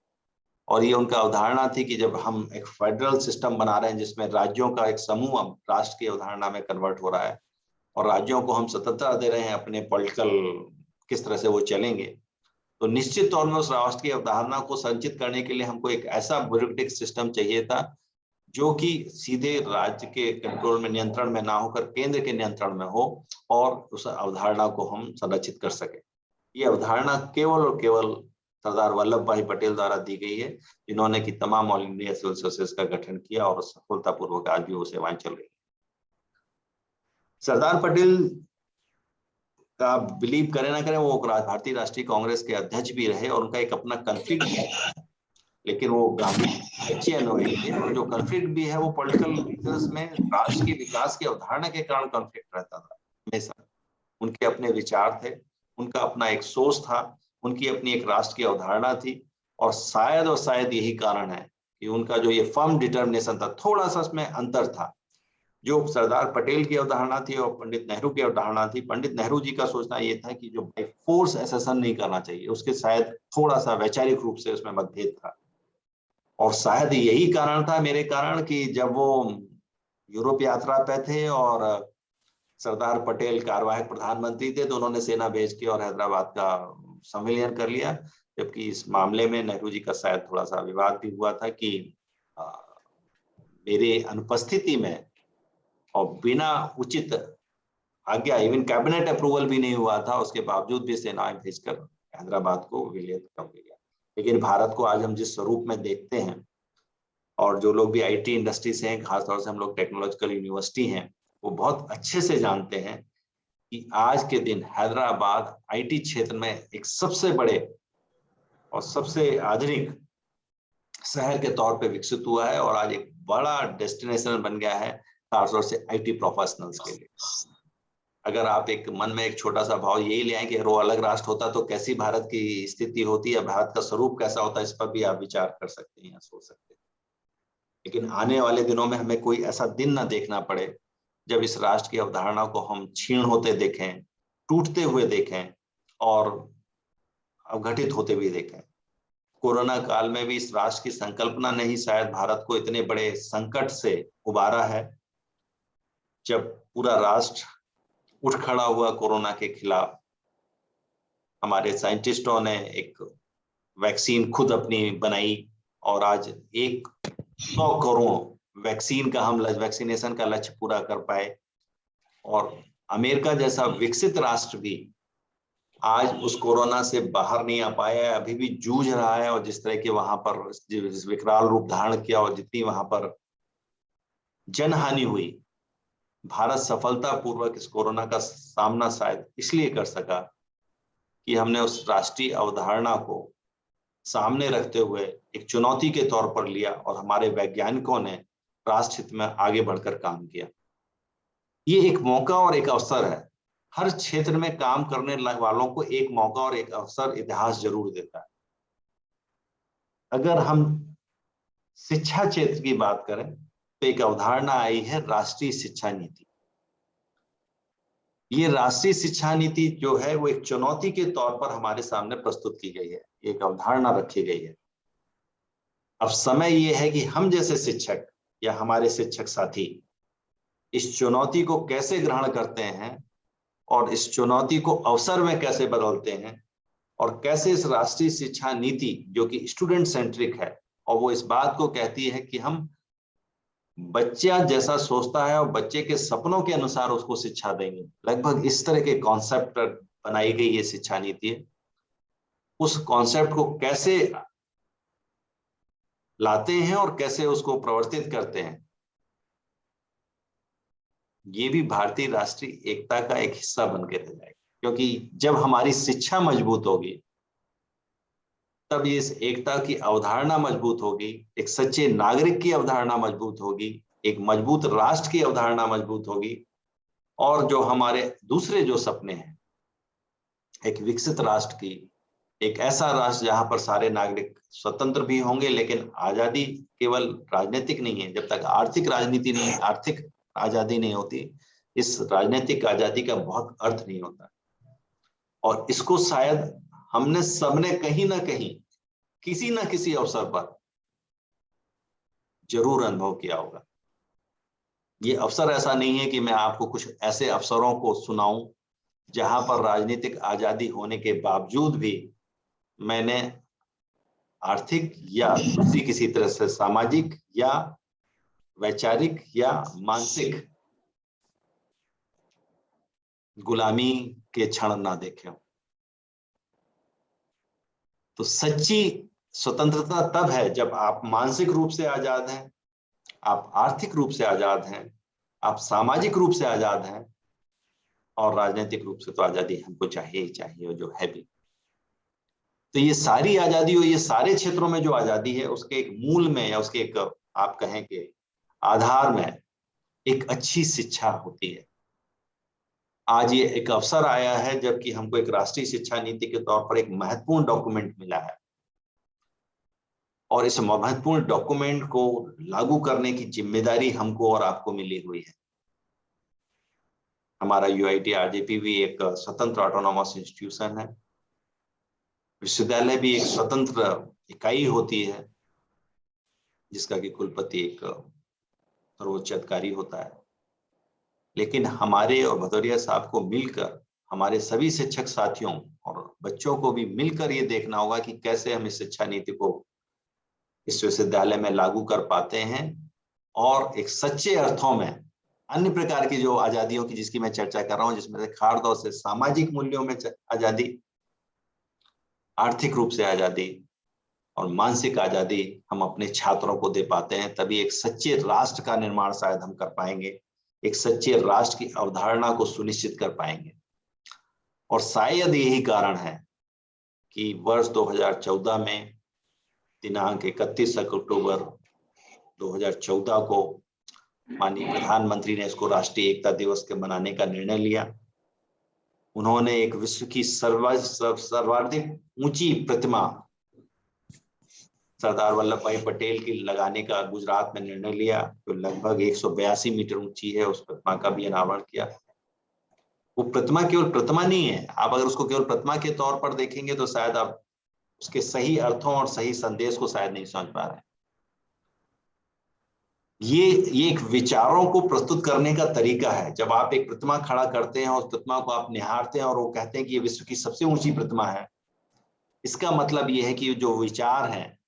और ये उनका अवधारणा थी कि जब हम एक फेडरल सिस्टम बना रहे हैं जिसमें राज्यों का एक समूह अब राष्ट्र की अवधारणा में कन्वर्ट हो रहा है और राज्यों को हम स्वतंत्रता दे रहे हैं अपने पॉलिटिकल किस तरह से वो चलेंगे, तो निश्चित तौर में उस राष्ट्र की अवधारणा को संचित करने के लिए हमको एक ऐसा ब्यूरोक्रेटिक सिस्टम चाहिए था जो कि सीधे राज्य के कंट्रोल में, नियंत्रण में ना होकर केंद्र के नियंत्रण में हो और उस अवधारणा को हम संरक्षित कर सके। ये अवधारणा केवल और केवल सरदार वल्लभ भाई पटेल द्वारा दी गई है, जिन्होंने कि तमाम ऑल इंडिया सिविल सर्विसेज का गठन किया और सफलतापूर्वक आज भी वो सेवाएं चल रही है। सरदार पटेल का बिलीव करें ना करें, वो भारतीय राष्ट्रीय कांग्रेस के अध्यक्ष भी रहे और उनका एक अपना कॉन्फ्लिक्ट भी है, लेकिन वो गांधी अच्छे अनुयायी थे और जो कॉन्फ्लिक्ट भी है वो पॉलिटिकल रीजंस में राष्ट्र के विकास की अवधारणा के कारण कॉन्फ्लिक्ट रहता था हमेशा। उनके अपने विचार थे, उनका अपना एक सोच था, उनकी अपनी एक राष्ट्र की अवधारणा थी और शायद यही कारण है कि उनका जो ये फर्म डिटर्मिनेशन था, थोड़ा सा उसमें अंतर था। जो सरदार पटेल की अवधारणा थी और पंडित नेहरू की अवधारणा थी, पंडित नेहरू जी का सोचना ये था कि जो बाय फोर्स एसेसन नहीं करना चाहिए, उसके शायद थोड़ा सा वैचारिक रूप से उसमें मतभेद था। और शायद यही कारण था मेरे कारण कि जब वो यूरोप यात्रा पे थे और सरदार पटेल कार्यवाहक प्रधानमंत्री थे तो उन्होंने सेना भेज के और हैदराबाद का संविलियन कर लिया, जबकि इस मामले में नेहरू जी का शायद थोड़ा सा विवाद भी हुआ था कि मेरे अनुपस्थिति में और बिना उचित आज्ञा, इवन कैबिनेट अप्रूवल भी नहीं हुआ था, उसके बावजूद भी सेनाएं भेजकर हैदराबाद को विलय कर दिया। लेकिन भारत को आज हम जिस स्वरूप में देखते हैं और जो लोग भी आईटी इंडस्ट्री से हैं, खासतौर से हम लोग टेक्नोलॉजिकल यूनिवर्सिटी हैं, वो बहुत अच्छे से जानते हैं कि आज के दिन हैदराबाद आईटी क्षेत्र में एक सबसे बड़े और सबसे आधुनिक शहर के तौर पे विकसित हुआ है और आज एक बड़ा डेस्टिनेशन बन गया है खासतौर से आईटी प्रोफेशनल्स के लिए। अगर आप एक मन में एक छोटा सा भाव यही ले आए कि वो अलग राष्ट्र होता तो कैसी भारत की स्थिति होती या भारत का स्वरूप कैसा होता, इस पर भी आप विचार कर सकते हैं या सोच सकते हैं। लेकिन आने वाले दिनों में हमें कोई ऐसा दिन ना देखना पड़े जब इस राष्ट्र की अवधारणा को हम क्षीण होते देखें, टूटते हुए देखें और अवघटित होते हुए देखें। कोरोना काल में भी इस राष्ट्र की संकल्पना ने ही शायद भारत को इतने बड़े संकट से उबारा है, जब पूरा राष्ट्र उठ खड़ा हुआ कोरोना के खिलाफ हमारे साइंटिस्टों ने एक वैक्सीन खुद अपनी बनाई और आज 100 करोड़ वैक्सीन का हम वैक्सीनेशन का लक्ष्य पूरा कर पाए। और अमेरिका जैसा विकसित राष्ट्र भी आज उस कोरोना से बाहर नहीं आ पाया है, अभी भी जूझ रहा है। और जिस तरह के वहां पर विकराल रूप धारण किया और जितनी वहां पर जनहानि हुई, भारत सफलतापूर्वक इस कोरोना का सामना शायद इसलिए कर सका कि हमने उस राष्ट्रीय अवधारणा को सामने रखते हुए एक चुनौती के तौर पर लिया और हमारे वैज्ञानिकों ने राष्ट्र हित में आगे बढ़कर काम किया। ये एक मौका और एक अवसर है। हर क्षेत्र में काम करने वालों को एक मौका और एक अवसर इतिहास जरूर देता है। अगर हम शिक्षा क्षेत्र की बात करें तो एक अवधारणा आई है राष्ट्रीय शिक्षा नीति। ये राष्ट्रीय शिक्षा नीति जो है वो एक चुनौती के तौर पर हमारे सामने प्रस्तुत की गई है, एक अवधारणा रखी गई है। अब समय ये है कि हम जैसे शिक्षक या हमारे शिक्षक साथी इस चुनौती को कैसे ग्रहण करते हैं और इस चुनौती को अवसर में कैसे बदलते हैं और कैसे इस राष्ट्रीय शिक्षा नीति जो कि स्टूडेंट सेंट्रिक है और वो इस बात को कहती है कि हम बच्चा जैसा सोचता है और बच्चे के सपनों के अनुसार उसको शिक्षा देंगे, लगभग इस तरह के कॉन्सेप्ट बनाई गई ये शिक्षा नीति है। उस कॉन्सेप्ट को कैसे लाते हैं और कैसे उसको प्रवर्तित करते हैं, ये भी भारतीय राष्ट्रीय एकता का एक हिस्सा बन के रह जाएगा। क्योंकि जब हमारी शिक्षा मजबूत होगी तब इस एकता की अवधारणा मजबूत होगी, एक सच्चे नागरिक की अवधारणा मजबूत होगी, एक मजबूत राष्ट्र की अवधारणा मजबूत होगी। और जो हमारे दूसरे जो सपने हैं, एक विकसित राष्ट्र की, एक ऐसा राष्ट्र जहां पर सारे नागरिक स्वतंत्र भी होंगे, लेकिन आजादी केवल राजनीतिक नहीं है। जब तक आर्थिक राजनीति नहीं, आर्थिक आजादी नहीं होती, इस राजनीतिक आजादी का बहुत अर्थ नहीं होता। और इसको शायद हमने सबने कहीं ना कहीं किसी ना किसी अवसर पर जरूर अनुभव किया होगा। ये अवसर ऐसा नहीं है कि मैं आपको कुछ ऐसे अवसरों को सुनाऊं जहां पर राजनीतिक आजादी होने के बावजूद भी मैंने आर्थिक या दूसरी किसी तरह से सामाजिक या वैचारिक या मानसिक गुलामी के क्षण ना देखे हों। तो सच्ची स्वतंत्रता तब है जब आप मानसिक रूप से आजाद हैं, आप आर्थिक रूप से आजाद हैं, आप सामाजिक रूप से आजाद हैं, और राजनीतिक रूप से तो आजादी हमको चाहिए ही चाहिए, और जो है भी। तो ये सारी आजादी और ये सारे क्षेत्रों में जो आजादी है उसके एक मूल में या उसके एक आप कहें कि आधार में एक अच्छी शिक्षा होती है। आज ये एक अवसर आया है जबकि हमको एक राष्ट्रीय शिक्षा नीति के तौर पर एक महत्वपूर्ण डॉक्यूमेंट मिला है, और इस महत्वपूर्ण डॉक्यूमेंट को लागू करने की जिम्मेदारी हमको और आपको मिली हुई है। हमारा यूआईटी आरजेपी भी एक स्वतंत्र ऑटोनॉमस इंस्टीट्यूशन है। विश्वविद्यालय भी एक स्वतंत्र इकाई होती है जिसका कि कुलपति एक सर्वोच्च अधिकारी होता है। लेकिन हमारे और भदौरिया साहब को मिलकर, हमारे सभी शिक्षक साथियों और बच्चों को भी मिलकर ये देखना होगा कि कैसे हम इस शिक्षा नीति को इस विश्वविद्यालय में लागू कर पाते हैं, और एक सच्चे अर्थों में अन्य प्रकार की जो आजादियों की जिसकी मैं चर्चा कर रहा हूं, जिसमें से खासतौर से सामाजिक मूल्यों में आजादी, आर्थिक रूप से आजादी और मानसिक आजादी हम अपने छात्रों को दे पाते हैं, तभी एक सच्चे राष्ट्र का निर्माण शायद हम कर पाएंगे, एक सच्चे राष्ट्र की अवधारणा को सुनिश्चित कर पाएंगे। और शायद यही कारण है कि वर्ष 2014 में दिनांक 31 अक्टूबर 2014 को माननीय प्रधानमंत्री ने इसको राष्ट्रीय एकता दिवस के मनाने का निर्णय लिया। उन्होंने एक विश्व की सर्वाधिक ऊंची प्रतिमा सरदार वल्लभ भाई पटेल की लगाने का गुजरात में निर्णय लिया, जो लगभग 182 मीटर ऊंची है। उस प्रतिमा का भी अनावरण किया। वो प्रतिमा केवल प्रतिमा नहीं है, आप अगर उसको केवल प्रतिमा के तौर पर देखेंगे तो शायद आप उसके सही अर्थों और सही संदेश को शायद नहीं समझ पा रहे हैं। ये एक विचारों को प्रस्तुत करने का तरीका है। जब आप एक प्रतिमा खड़ा करते हैं और उस प्रतिमा को आप निहारते हैं और वो कहते हैं कि ये विश्व की सबसे ऊंची प्रतिमा है, इसका मतलब ये है कि जो विचार हैं,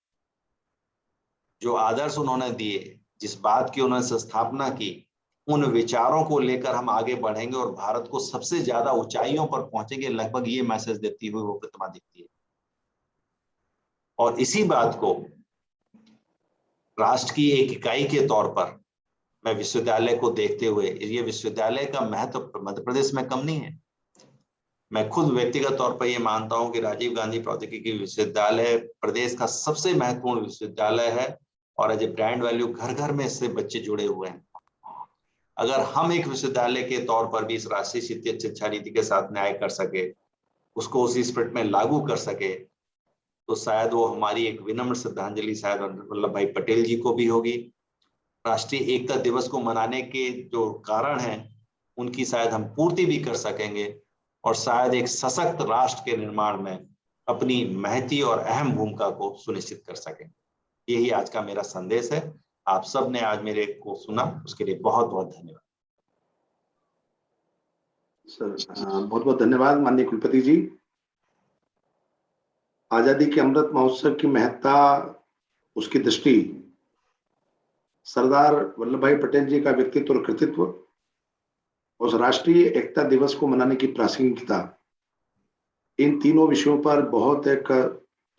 जो आदर्श उन्होंने दिए, जिस बात की उन्होंने स्थापना की, उन विचारों को लेकर हम आगे बढ़ेंगे और भारत को सबसे ज्यादा ऊंचाइयों पर पहुंचेंगे। लगभग ये मैसेज देती हुई वो प्रतिमा दिखती है। और इसी बात को राष्ट्र की एक इकाई के तौर पर मैं विश्वविद्यालय को देखते हुए, ये विश्वविद्यालय का महत्व मध्य प्रदेश में कम नहीं है। मैं खुद व्यक्तिगत तौर पर ये मानता हूं कि राजीव गांधी प्रौद्योगिकी विश्वविद्यालय प्रदेश का सबसे महत्वपूर्ण विश्वविद्यालय है और एज ए ब्रांड वैल्यू घर घर में इससे बच्चे जुड़े हुए हैं। अगर हम एक विश्वविद्यालय के तौर पर भी इस राष्ट्रीय शिक्षा नीति के साथ न्याय कर सके, उसको उसी स्पिरिट में लागू कर सके, तो शायद वो हमारी एक विनम्र श्रद्धांजलि शायद वल्लभ भाई पटेल जी को भी होगी। राष्ट्रीय एकता दिवस को मनाने के जो कारण हैं उनकी शायद हम पूर्ति भी कर सकेंगे और शायद एक सशक्त राष्ट्र के निर्माण में अपनी महती और अहम भूमिका को सुनिश्चित कर सकेंगे। यही आज का मेरा संदेश है। आप सब ने आज मेरे को सुना, उसके लिए बहुत बहुत धन्यवाद। सर बहुत बहुत धन्यवाद माननीय कुलपति जी। आजादी के अमृत महोत्सव की महत्ता, उसकी दृष्टि, सरदार वल्लभ भाई पटेल जी का व्यक्तित्व और कृतित्व, उस राष्ट्रीय एकता दिवस को मनाने की प्रासंगिकता, इन तीनों विषयों पर बहुत एक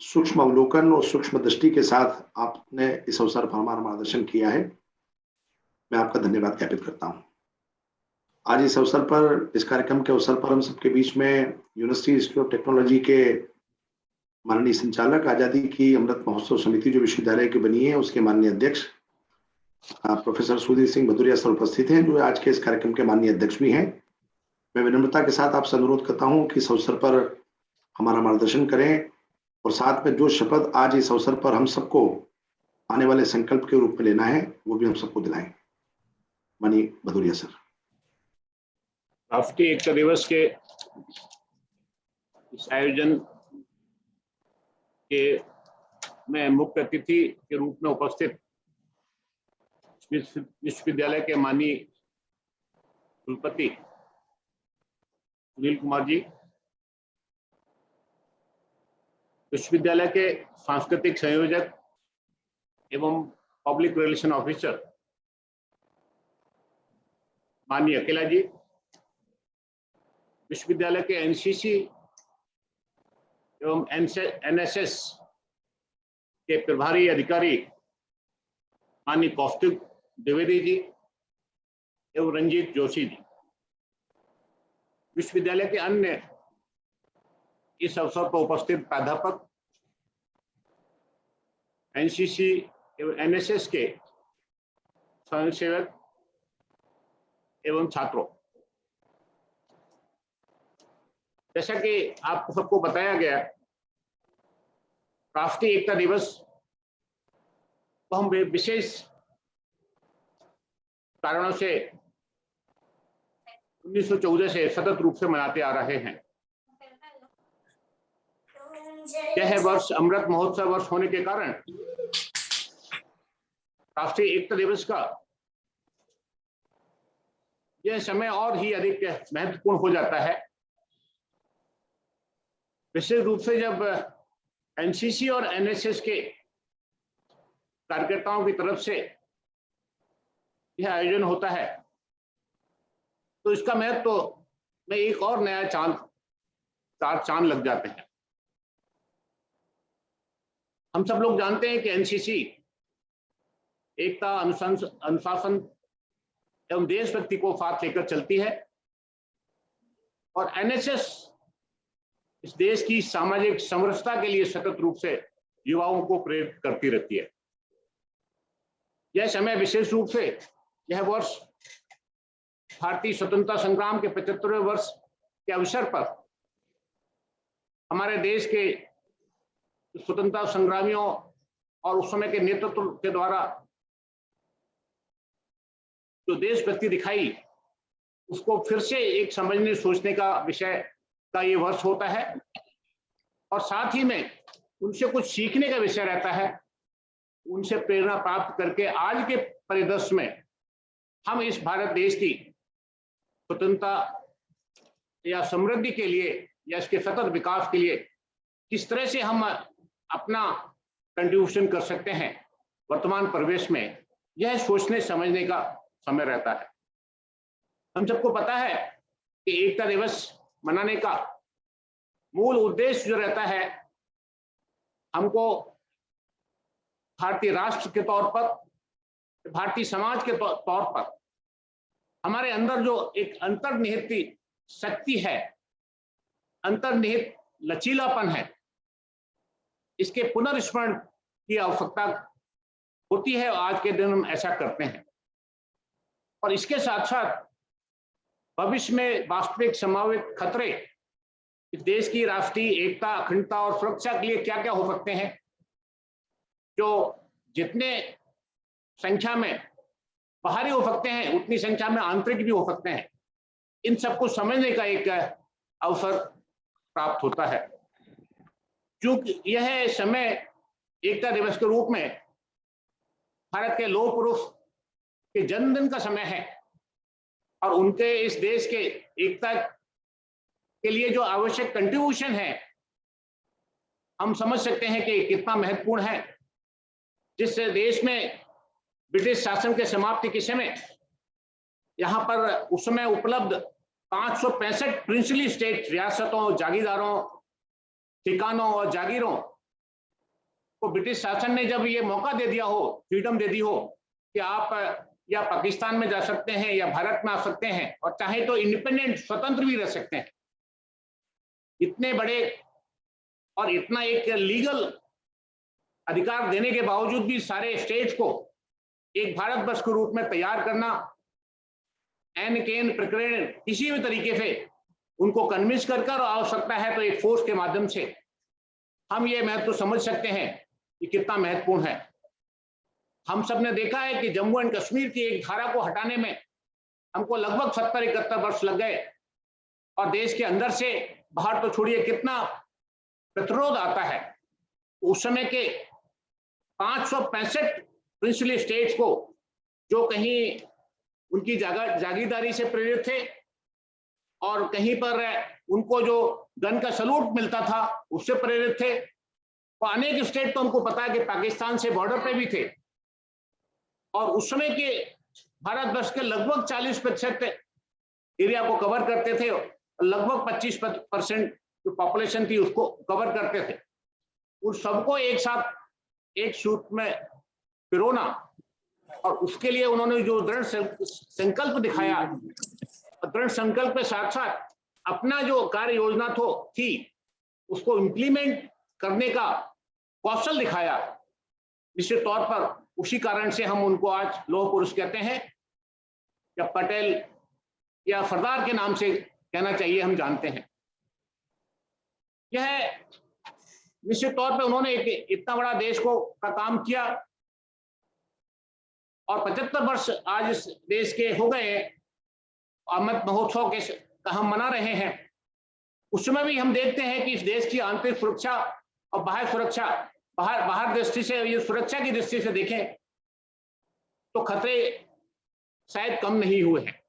सूक्ष्म अवलोकन और सूक्ष्म दृष्टि के साथ आपने इस अवसर पर हमारा मार्गदर्शन किया है। मैं आपका धन्यवाद ज्ञापित करता हूं। आज इस अवसर पर, इस कार्यक्रम के अवसर पर हम सबके बीच में यूनिवर्सिटी इंस्टीट्यूट ऑफ टेक्नोलॉजी के माननीय संचालक, आजादी की अमृत महोत्सव समिति जो विश्वविद्यालय की बनी है, उसके माननीय अध्यक्ष प्रोफेसर सुधीर सिंह भदौरिया सर उपस्थित हैं, जो आज के इस कार्यक्रम के माननीय अध्यक्ष भी हैं। मैं विनम्रता के साथ आपसे अनुरोध करता हूं कि इस अवसर पर हमारा मार्गदर्शन करें और साथ में जो शपथ आज इस अवसर पर हम सबको आने वाले संकल्प के रूप में लेना है, वो भी हम सबको दिलाएं। माननीय भदौरिया सर। राष्ट्रीय एकता दिवस के इस आयोजन के में मुख्य अतिथि के रूप में उपस्थित विश्वविद्यालय के माननीय कुलपति सुनील कुमार जी, विश्वविद्यालय के सांस्कृतिक संयोजक एवं पब्लिक रिलेशन ऑफिसर माननीय अकेला जी, विश्वविद्यालय के एनसीसी एवं एनएसएस के प्रभारी अधिकारी माननीय कौस्तुभ द्विवेदी जी एवं रंजीत जोशी जी, विश्वविद्यालय के अन्य इस अवसर पर उपस्थित प्राध्यापक, एनसीसी एवं एनएसएस के स्वयंसेवक एवं छात्रों, जैसा कि आप सबको बताया गया, राष्ट्रीय एकता दिवस को हम विशेष कारणों से 1914 से सतत रूप से मनाते आ रहे हैं। यह वर्ष अमृत महोत्सव वर्ष होने के कारण राष्ट्रीय एकता दिवस का यह समय और ही अधिक महत्वपूर्ण हो जाता है। विशेष रूप से जब एनसीसी और एनएसएस के कार्यकर्ताओं की तरफ से यह आयोजन होता है, तो इसका महत्व में एक और नया चांद लग जाते हैं। हम सब लोग जानते हैं कि एनसीसी एकता, अनुशासन एवं देशभक्ति को साथ लेकर चलती है और एनएसएस इस देश की सामाजिक समरसता के लिए सतत रूप से युवाओं को प्रेरित करती रहती है। यह समय विशेष रूप से यह वर्ष भारतीय स्वतंत्रता संग्राम के 75वें वर्ष के अवसर पर हमारे देश के स्वतंत्रता संग्रामियों और उस समय के नेतृत्व के द्वारा जो देशभक्ति दिखाई, उसको फिर से एक समझने सोचने का विषय का ये वर्ष होता है और साथ ही में उनसे कुछ सीखने का विषय रहता है उनसे प्रेरणा प्राप्त करके आज के परिदृश्य में हम इस भारत देश की स्वतंत्रता या समृद्धि के लिए या इसके सतत विकास के लिए किस तरह से हम अपना कंट्रीब्यूशन कर सकते हैं वर्तमान परिवेश में, यह सोचने समझने का समय रहता है। हम सबको पता है कि एकता दिवस मनाने का मूल उद्देश्य जो रहता है, हमको भारतीय राष्ट्र के तौर पर, भारतीय समाज के तौर पर हमारे अंदर जो एक अंतर्निहित शक्ति है, अंतर्निहित लचीलापन है, इसके पुनर्स्मरण की आवश्यकता होती है। आज के दिन हम ऐसा करते हैं और इसके साथ साथ भविष्य में वास्तविक संभावित खतरे इस देश की राष्ट्रीय एकता, अखंडता और सुरक्षा के लिए क्या क्या हो सकते हैं, जो जितने संख्या में बाहरी हो सकते हैं उतनी संख्या में आंतरिक भी हो सकते हैं, इन सबको समझने का एक अवसर प्राप्त होता है। क्योंकि यह समय एकता दिवस के रूप में भारत के लौह पुरुष के जन्मदिन का समय है और उनके इस देश के एकता के लिए जो आवश्यक कंट्रीब्यूशन है, हम समझ सकते हैं कि कितना महत्वपूर्ण है। जिस देश में ब्रिटिश शासन के समाप्ति के समय यहाँ पर उस समय उपलब्ध 565 प्रिंसली स्टेट, रियासतों, जागीरदारों, ठिकानों और जागीरों को ब्रिटिश शासन ने जब ये मौका दे दिया हो, फ्रीडम दे दी हो कि आप या पाकिस्तान में जा सकते हैं या भारत में आ सकते हैं और चाहे तो इंडिपेंडेंट स्वतंत्र भी रह सकते हैं, इतने बड़े और इतना एक लीगल अधिकार देने के बावजूद भी सारे स्टेट्स को एक भारतवर्ष के रूप में तैयार करना, एन केन प्रकरण किसी भी तरीके से उनको कन्विंस कर आवश्यकता है तो एक फोर्स के माध्यम से हम ये महत्व समझ सकते हैं कि कितना महत्वपूर्ण है। हम सब ने देखा है कि जम्मू एंड कश्मीर की एक धारा को हटाने में हमको लगभग 70-71 वर्ष लग गए और देश के अंदर से बाहर तो छोड़िए कितना प्रतिरोध आता है। उस समय के 565 प्रिंसली स्टेट्स को जो कहीं उनकी जागीरदारी से प्रेरित थे और कहीं पर उनको जो गन का सलूट मिलता था उससे प्रेरित थे, और अनेक स्टेट तो हमको पता है कि पाकिस्तान से बॉर्डर पे भी थे और उस समय के भारतवर्ष के लगभग 40% एरिया को कवर करते थे, लगभग 25% जो पॉपुलेशन थी उसको कवर करते थे। उन सबको एक साथ एक सूत में पिरोना और उसके लिए उन्होंने जो दृढ़ संकल्प दिखाया, दृढ़ संकल्प के साथ साथ अपना जो कार्य योजना थी उसको इम्प्लीमेंट करने का कौशल दिखाया, निश्चित तौर पर उसी कारण से हम उनको आज लौह पुरुष कहते हैं या पटेल या सरदार के नाम से कहना चाहिए, हम जानते हैं। यह निश्चित तौर पे उन्होंने एक इतना बड़ा देश को का काम किया और 75 वर्ष आज इस देश के हो गए, अमृत महोत्सव के का हम मना रहे हैं। उस समय भी हम देखते हैं कि इस देश की आंतरिक सुरक्षा और बाह्य सुरक्षा, बाहर दृष्टि से, ये सुरक्षा की दृष्टि से देखें तो खतरे शायद कम नहीं हुए हैं।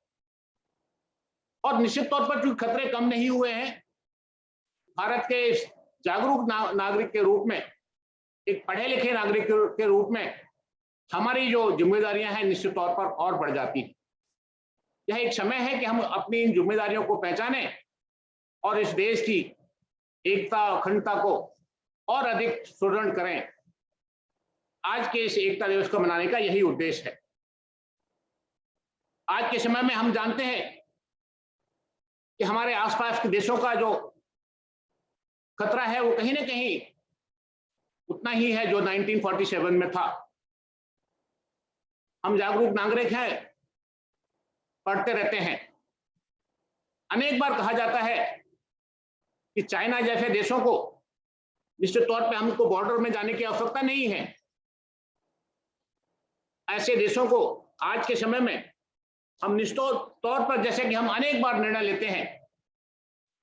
और निश्चित तौर पर जो खतरे कम नहीं हुए हैं, भारत के जागरूक नागरिक के रूप में, एक पढ़े लिखे नागरिक के रूप में हमारी जो जिम्मेदारियां हैं निश्चित तौर पर और बढ़ जाती हैं। यह एक समय है कि हम अपनी इन जिम्मेदारियों को पहचानें और इस देश की एकता, अखंडता को और अधिक सुदृढ़ करें। आज के इस एकता दिवस को मनाने का यही उद्देश्य है। आज के समय में हम जानते हैं कि हमारे आसपास के देशों का जो खतरा है वो कहीं ना कहीं उतना ही है जो 1947 में था। हम जागरूक नागरिक हैं, पढ़ते रहते हैं। अनेक बार कहा जाता है कि चाइना जैसे देशों को निश्चित तौर पे हमको बॉर्डर में जाने की आवश्यकता नहीं है। ऐसे देशों को आज के समय में हम निश्चित तौर पर, जैसे कि हम अनेक बार निर्णय लेते हैं,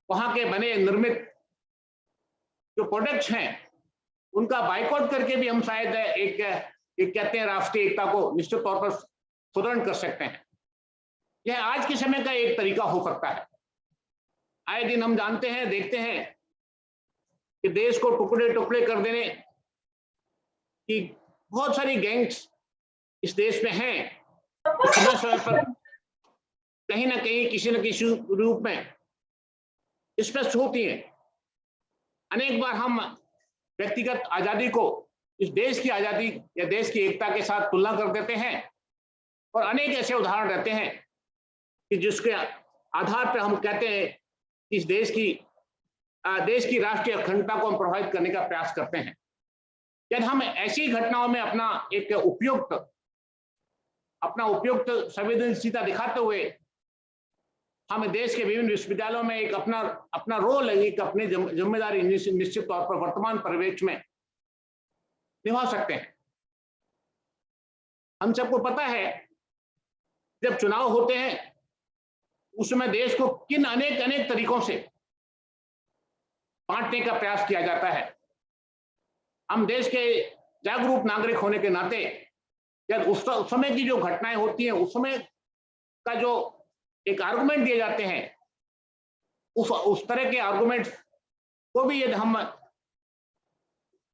वहां के बने निर्मित जो प्रोडक्ट्स हैं उनका बाइकआउट करके भी हम शायद एक एक कहते हैं राष्ट्रीय एकता को निश्चित तौर पर सुदृढ़ कर सकते हैं। यह आज के समय का एक तरीका हो सकता है। आए दिन हम जानते हैं, देखते हैं कि देश को टुकड़े टुकड़े कर देने की बहुत सारी गैंग्स इस देश में हैं, समय समय पर कहीं ना कहीं किसी न किसी रूप में स्पष्ट होती हैं। अनेक बार हम व्यक्तिगत आजादी को इस देश की आजादी या देश की एकता के साथ तुलना कर देते हैं, और अनेक ऐसे उदाहरण रहते हैं कि जिसके आधार पर हम कहते हैं कि इस देश की राष्ट्रीय अखंडता को हम प्रभावित करने का प्रयास करते हैं। यदि हम ऐसी घटनाओं में अपना उपयुक्त संवेदनशीलता दिखाते हुए हम देश के विभिन्न विश्वविद्यालयों में एक अपना रोल, एक अपनी जिम्मेदारी निश्चित तौर पर वर्तमान परिवेश में निभा सकते हैं। हम सबको पता है जब चुनाव होते हैं उस समय देश को किन अनेक तरीकों से बांटने का प्रयास किया जाता है। हम देश के जागरूक नागरिक होने के नाते जब उस समय की जो घटनाएं होती हैं, उस समय का जो एक आर्गुमेंट दिए जाते हैं, उस तरह के आर्गुमेंट को भी यदि हम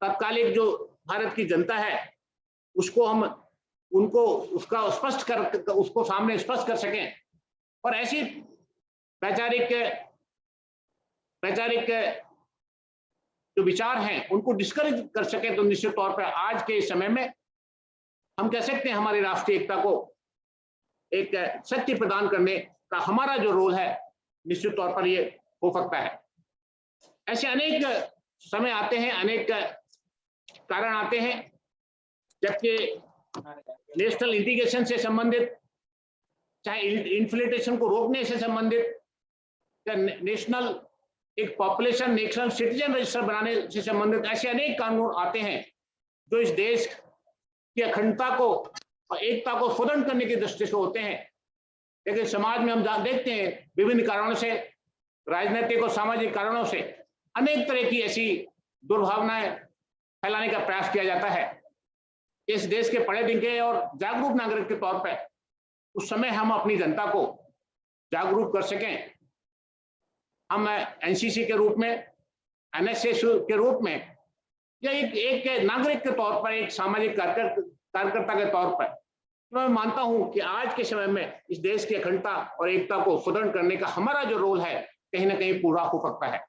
तत्कालिक जो भारत की जनता है उसको सामने स्पष्ट कर सकें, और ऐसी वैचारिक जो विचार हैं उनको डिस्करेज कर सकें, तो निश्चित तौर पर आज के समय में हम कह सकते हैं हमारी राष्ट्रीय एकता को एक शक्ति प्रदान करने का हमारा जो रोल है निश्चित तौर पर ये हो सकता है। ऐसे अनेक समय आते हैं, अनेक कारण आते हैं, जबकि नेशनल इंटीग्रेशन से संबंधित, चाहे इन्फ्लेटेशन को रोकने से संबंधित, या नेशनल एक पॉपुलेशन नेशनल सिटीजन रजिस्टर बनाने से संबंधित ऐसे अनेक कानून आते हैं जो इस देश की अखंडता को और एकता को सुदृढ़ करने की दृष्टि से होते हैं। लेकिन समाज में हम देखते हैं विभिन्न कारणों से, राजनीतिक और सामाजिक कारणों से अनेक तरह की ऐसी दुर्भावनाएं फैलाने का प्रयास किया जाता है। इस देश के पढ़े लिखे और जागरूक नागरिक के तौर पर उस समय हम अपनी जनता को जागरूक कर सकें। हम एनसीसी के रूप में, एनएसएस के रूप में, या एक नागरिक के तौर पर, एक सामाजिक कार्यकर्ता के तौर पर, मैं मानता हूं कि आज के समय में इस देश की अखंडता और एकता को सुदृढ़ करने का हमारा जो रोल है कहीं ना कहीं पूरा हो सकता है।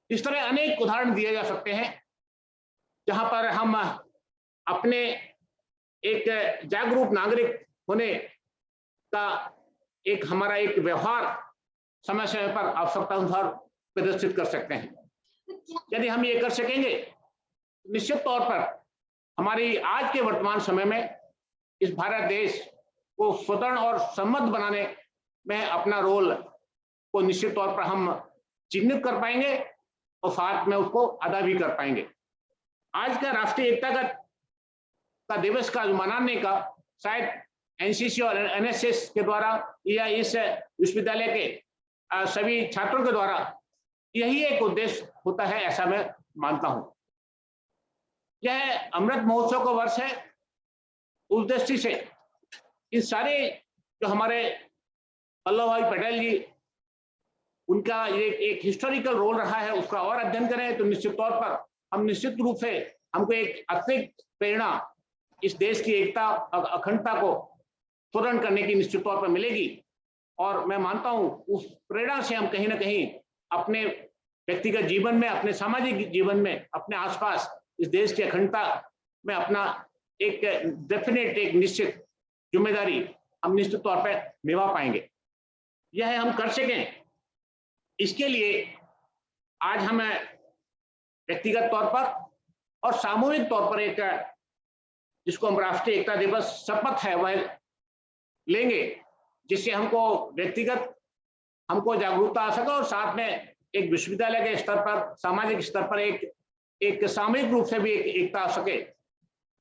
इस तरह अनेक उदाहरण दिए जा सकते हैं जहां पर हम अपने एक जागरूक नागरिक होने का हमारा एक व्यवहार समय समय पर आवश्यकता अनुसार प्रदर्शित कर सकते हैं। यदि हम ये कर सकेंगे, निश्चित तौर पर हमारी आज के वर्तमान समय में इस भारत देश को सुदृढ़ और समृद्ध बनाने में अपना रोल को निश्चित तौर पर हम चिन्हित कर पाएंगे और साथ में उसको अदा भी कर पाएंगे। आज का राष्ट्रीय एकता का दिवस का मनाने का शायद एनसीसी और एनएसएस के द्वारा या इस विश्वविद्यालय के सभी छात्रों के द्वारा यही एक उद्देश्य होता है, ऐसा मैं मानता हूं। यह अमृत महोत्सव का वर्ष है। उस दृष्टि से इन सारे जो हमारे वल्लभ भाई पटेल जी, उनका एक हिस्टोरिकल रोल रहा है, उसका और अध्ययन करें तो निश्चित तौर पर हम निश्चित रूप से हमको एक अतिरिक्त प्रेरणा इस देश की एकता और अखंडता को सुदृढ़ करने की निश्चित तौर पर मिलेगी। और मैं मानता हूं उस प्रेरणा से हम कहीं ना कहीं अपने व्यक्तिगत जीवन में, अपने सामाजिक जीवन में, अपने आसपास इस देश की अखंडता में अपना एक डेफिनेट, एक निश्चित जिम्मेदारी हम निश्चित तौर पर निभा पाएंगे। यह हम कर सकें, इसके लिए आज हम व्यक्तिगत तौर पर और सामूहिक तौर पर एक, जिसको हम राष्ट्रीय एकता दिवस शपथ है, वह लेंगे, जिससे हमको व्यक्तिगत हमको जागरूकता आ सके और साथ में एक विश्वविद्यालय के स्तर पर, सामाजिक स्तर पर एक सामूहिक रूप से भी एक एकता आ सके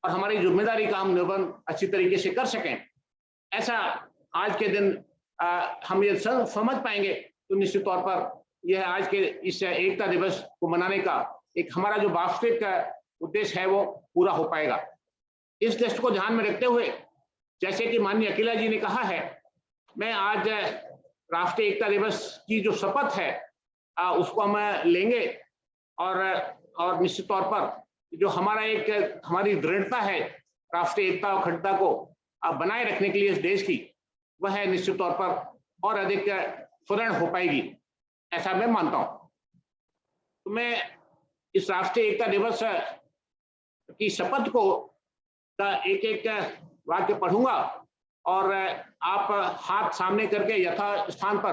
और हमारी जिम्मेदारी का हम निर्वहन अच्छी तरीके से कर सकें। ऐसा आज के दिन हम ये समझ पाएंगे तो निश्चित तौर पर यह आज के इस एकता दिवस को मनाने का एक हमारा जो वास्तविक उद्देश्य है वो पूरा हो पाएगा। इस दृष्टि को ध्यान में रखते हुए, जैसे कि माननीय अकेला जी ने कहा है, मैं आज राष्ट्रीय एकता दिवस की जो शपथ है उसको हम लेंगे और निश्चित तौर पर जो हमारी दृढ़ता है राष्ट्रीय एकता और अखंडता को बनाए रखने के लिए इस देश की, वह निश्चित तौर पर और अधिक सुदृढ़ हो पाएगी, ऐसा मैं मानता हूं। तो मैं इस राष्ट्रीय एकता दिवस की शपथ को का एक एक वाक्य पढ़ूंगा और आप हाथ सामने करके यथा स्थान पर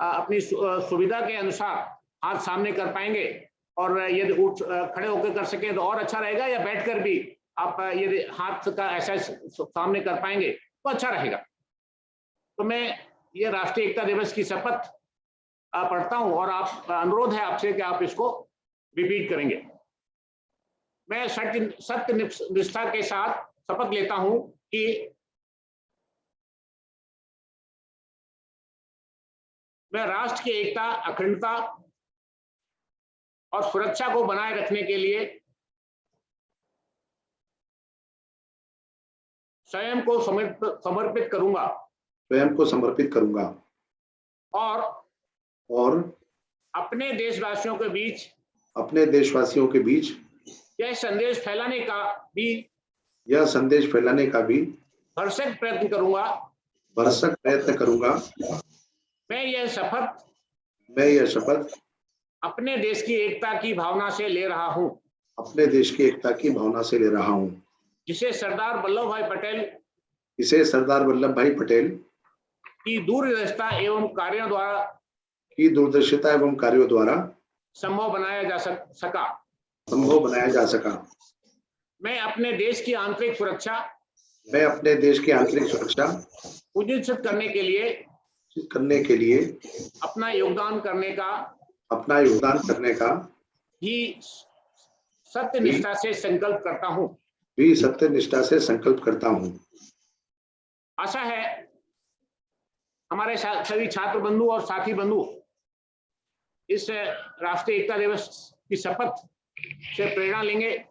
अपनी सुविधा के अनुसार हाथ सामने कर पाएंगे, और यदि खड़े होकर कर सके तो और अच्छा रहेगा, या बैठकर भी आप यदि हाथ का ऐसा सामने कर पाएंगे तो अच्छा रहेगा। तो मैं ये राष्ट्रीय एकता दिवस की शपथ पढ़ता हूं और आप अनुरोध है आपसे कि आप इसको रिपीट करेंगे। मैं सत्य निष्ठा के साथ शपथ लेता हूं कि मैं राष्ट्र की एकता, अखंडता और सुरक्षा को बनाए रखने के लिए स्वयं को समर्पित करूंगा। स्वयं को समर्पित करूंगा और अपने देशवासियों के बीच यह संदेश फैलाने का भी भरसक प्रयत्न करूंगा। मैं यह शपथ अपने देश की एकता की भावना से ले रहा हूं, जिसे सरदार वल्लभ भाई पटेल की दूरदर्शिता एवं कार्यों द्वारा संभव बनाया जा सका। मैं अपने देश की आंतरिक सुरक्षा सुनिश्चित करने के लिए अपना योगदान करने का ही सत्यनिष्ठा से संकल्प करता हूं। आशा है हमारे सभी छात्र बंधु और साथी बंधु इस राष्ट्रीय एकता दिवस की शपथ से प्रेरणा लेंगे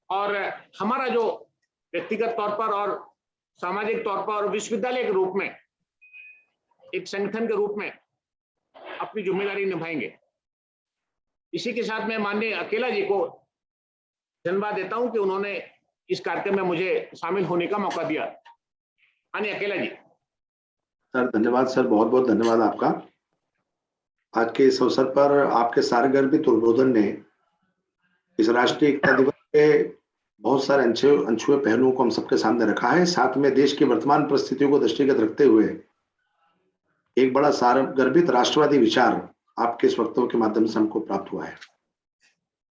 और हमारा जो व्यक्तिगत तौर पर और सामाजिक तौर पर और विश्वविद्यालय के रूप में, एक संगठन के रूप में अपनी जिम्मेदारी निभाएंगे। इसी के साथ मैं माननीय अकेला जी को धन्यवाद देता हूं कि उन्होंने इस कार्यक्रम में मुझे शामिल होने का मौका दिया। माननीय अकेला जी। सर धन्यवाद सर, बहुत बहुत धन्यवाद आपका। आज के इस अवसर पर आपके सारगर्भित उद्बोधन ने इस राष्ट्रीय एकता दिवस के बहुत सारे अनछुए पहलुओं को हम सबके सामने रखा है। साथ में देश की वर्तमान परिस्थितियों को दृष्टिगत रखते हुए एक बड़ा सारगर्भित राष्ट्रवादी विचार आपके इस वक्तव्य के माध्यम से हमको प्राप्त हुआ है।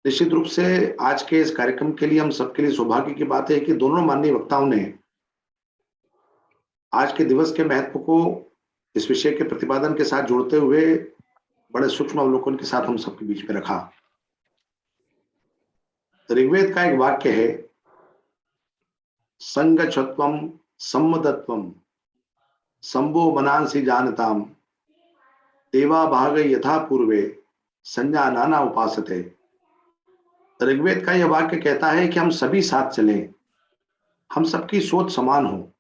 निश्चित रूप से आज के इस कार्यक्रम के लिए हम सबके लिए सौभाग्य की बात है कि दोनों माननीय वक्ताओं ने आज के दिवस के महत्व को इस विषय के प्रतिपादन के साथ जोड़ते हुए बड़े सूक्ष्म अवलोकन के साथ हम सबके बीच में रखा। ऋग्वेद का एक वाक्य है, संगच्छत्वम सम्मदत्वम संभो मनांसि जानताम देवा भाग यथा पूर्वे संज्ञा नाना उपासते। ऋग्वेद का यह वाक्य कहता है कि हम सभी साथ चलें, हम सबकी सोच समान हो।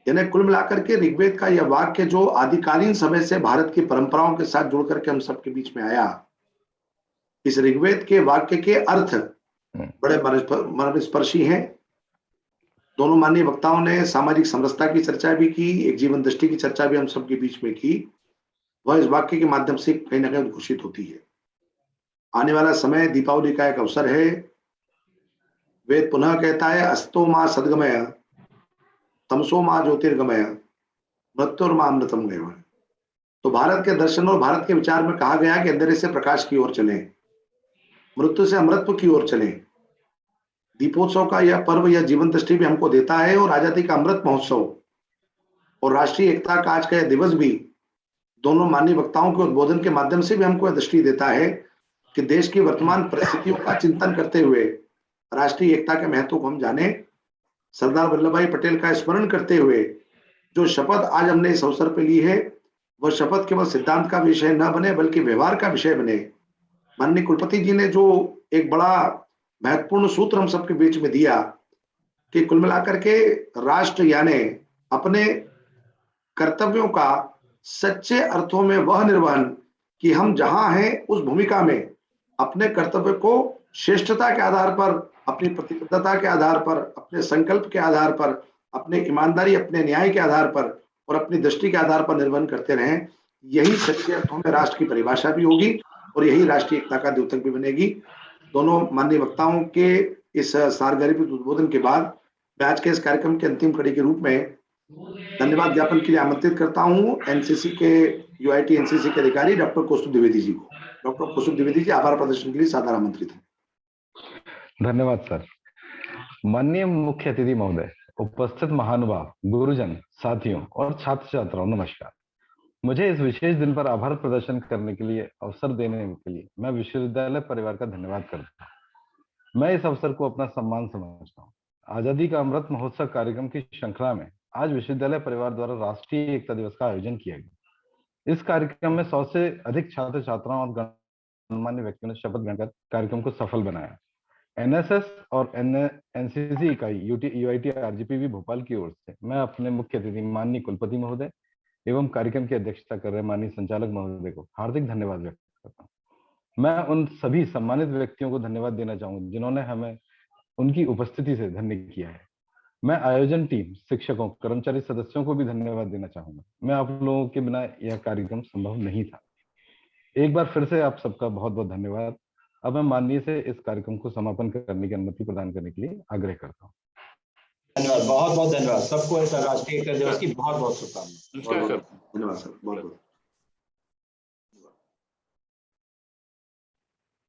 यानी कुल मिलाकर के ऋग्वेद का यह वाक्य जो आदिकालीन समय से भारत की परंपराओं के साथ जुड़ करके हम सबके बीच में आया, इस ऋग्वेद के वाक्य के अर्थ बड़े मर्मस्पर्शी हैं। दोनों माननीय वक्ताओं ने सामाजिक समरसता की चर्चा भी की, एक जीवन दृष्टि की चर्चा भी हम सबके बीच में की। वह इस वाक्य के माध्यम से कहीं ना कहीं उद्घोषित होती है। आने वाला समय दीपावली का एक अवसर है। वेद पुनः कहता है, अस्तो मां सद्गमय तमसो मां ज्योतिर्गमय मृत्युर्मां अमृतम गमय। तो भारत के दर्शन और भारत के विचार में कहा गया कि अंधेरे से प्रकाश की ओर चलें, मृत्यु से अमृतत्व की ओर चलें। दीपोत्सव का यह पर्व, यह जीवन दृष्टि भी हमको देता है, और आजादी का अमृत महोत्सव और राष्ट्रीय एकता का आज का यह दिवस भी दोनों माननीय वक्ताओं के उद्बोधन के माध्यम से भी हमको यह दृष्टि देता है कि देश की वर्तमान परिस्थितियों का चिंतन करते हुए राष्ट्रीय एकता के महत्व को हम जाने। सरदार वल्लभ भाई पटेल का स्मरण करते हुए जो शपथ आज हमने इस अवसर पर ली है, वह शपथ केवल सिद्धांत का विषय न बने बल्कि व्यवहार का विषय बने। माननीय कुलपति जी ने जो एक बड़ा महत्वपूर्ण सूत्र हम सबके बीच में दिया कि कुल मिलाकर के राष्ट्र यानी अपने कर्तव्यों का सच्चे अर्थों में वह निर्वहन कि हम जहां हैं उस भूमिका में अपने कर्तव्य को श्रेष्ठता के आधार पर, अपनी प्रतिबद्धता के आधार पर, अपने संकल्प के आधार पर, अपने ईमानदारी, अपने न्याय के आधार पर और अपनी दृष्टि के आधार पर निर्वहन करते रहें। यही सच्चे अर्थों में राष्ट्र की परिभाषा भी होगी और यही राष्ट्रीय एकता का द्योतक भी बनेगी। दोनों माननीय वक्ताओं के इस सारगर्भित उद्बोधन के बाद मैं आज के इस कार्यक्रम के अंतिम कड़ी के रूप में धन्यवाद ज्ञापन के लिए आमंत्रित करता हूं एनसीसी के यूआईटी एनसीसी के अधिकारी डॉक्टर कौस्तुभ द्विवेदी जी को। डॉक्टर कौस्तुभ द्विवेदी जी आभार प्रदर्शन के लिए सादर आमंत्रित हैं। धन्यवाद सर। माननीय मुख्य अतिथि महोदय, उपस्थित महानुभाव, गुरुजन, साथियों और छात्र छात्राओं, नमस्कार। मुझे इस विशेष दिन पर आभार प्रदर्शन करने के लिए अवसर देने के लिए मैं विश्वविद्यालय परिवार का धन्यवाद करता हूँ। मैं इस अवसर को अपना सम्मान समझता हूँ। आजादी का अमृत महोत्सव कार्यक्रम की श्रृंखला में आज विश्वविद्यालय परिवार द्वारा राष्ट्रीय एकता दिवस का आयोजन किया गया। इस कार्यक्रम में 100 से अधिक छात्र छात्राओं और गणमान्य व्यक्तियों ने शपथ ग्रहण कर कार्यक्रम को सफल बनाया। एनएसएस और एनसीसी इकाई यूआईटी आरजीपी भोपाल की ओर से मैं अपने मुख्य अतिथि माननीय कुलपति महोदय एवं कार्यक्रम की अध्यक्षता कर रहे माननीय संचालक महोदय को हार्दिक धन्यवाद व्यक्त करता हूँ। मैं उन सभी सम्मानित व्यक्तियों को धन्यवाद देना चाहूंगा जिन्होंने हमें उनकी उपस्थिति से धन्य किया है। मैं आयोजन टीम, शिक्षकों, कर्मचारी सदस्यों को भी धन्यवाद देना चाहूंगा। मैं आप लोगों के बिना यह कार्यक्रम संभव नहीं था। एक बार फिर से आप सबका बहुत बहुत धन्यवाद। अब मैं माननीय से इस कार्यक्रम को समापन करने की अनुमति प्रदान करने के लिए आग्रह करता हूँ। धन्यवाद, बहुत बहुत धन्यवाद सबको इस राष्ट्रीय एकता दिवस की बहुत बहुत शुभकामनाएं। नमस्कार सर। धन्यवाद सर, बहुत बहुत।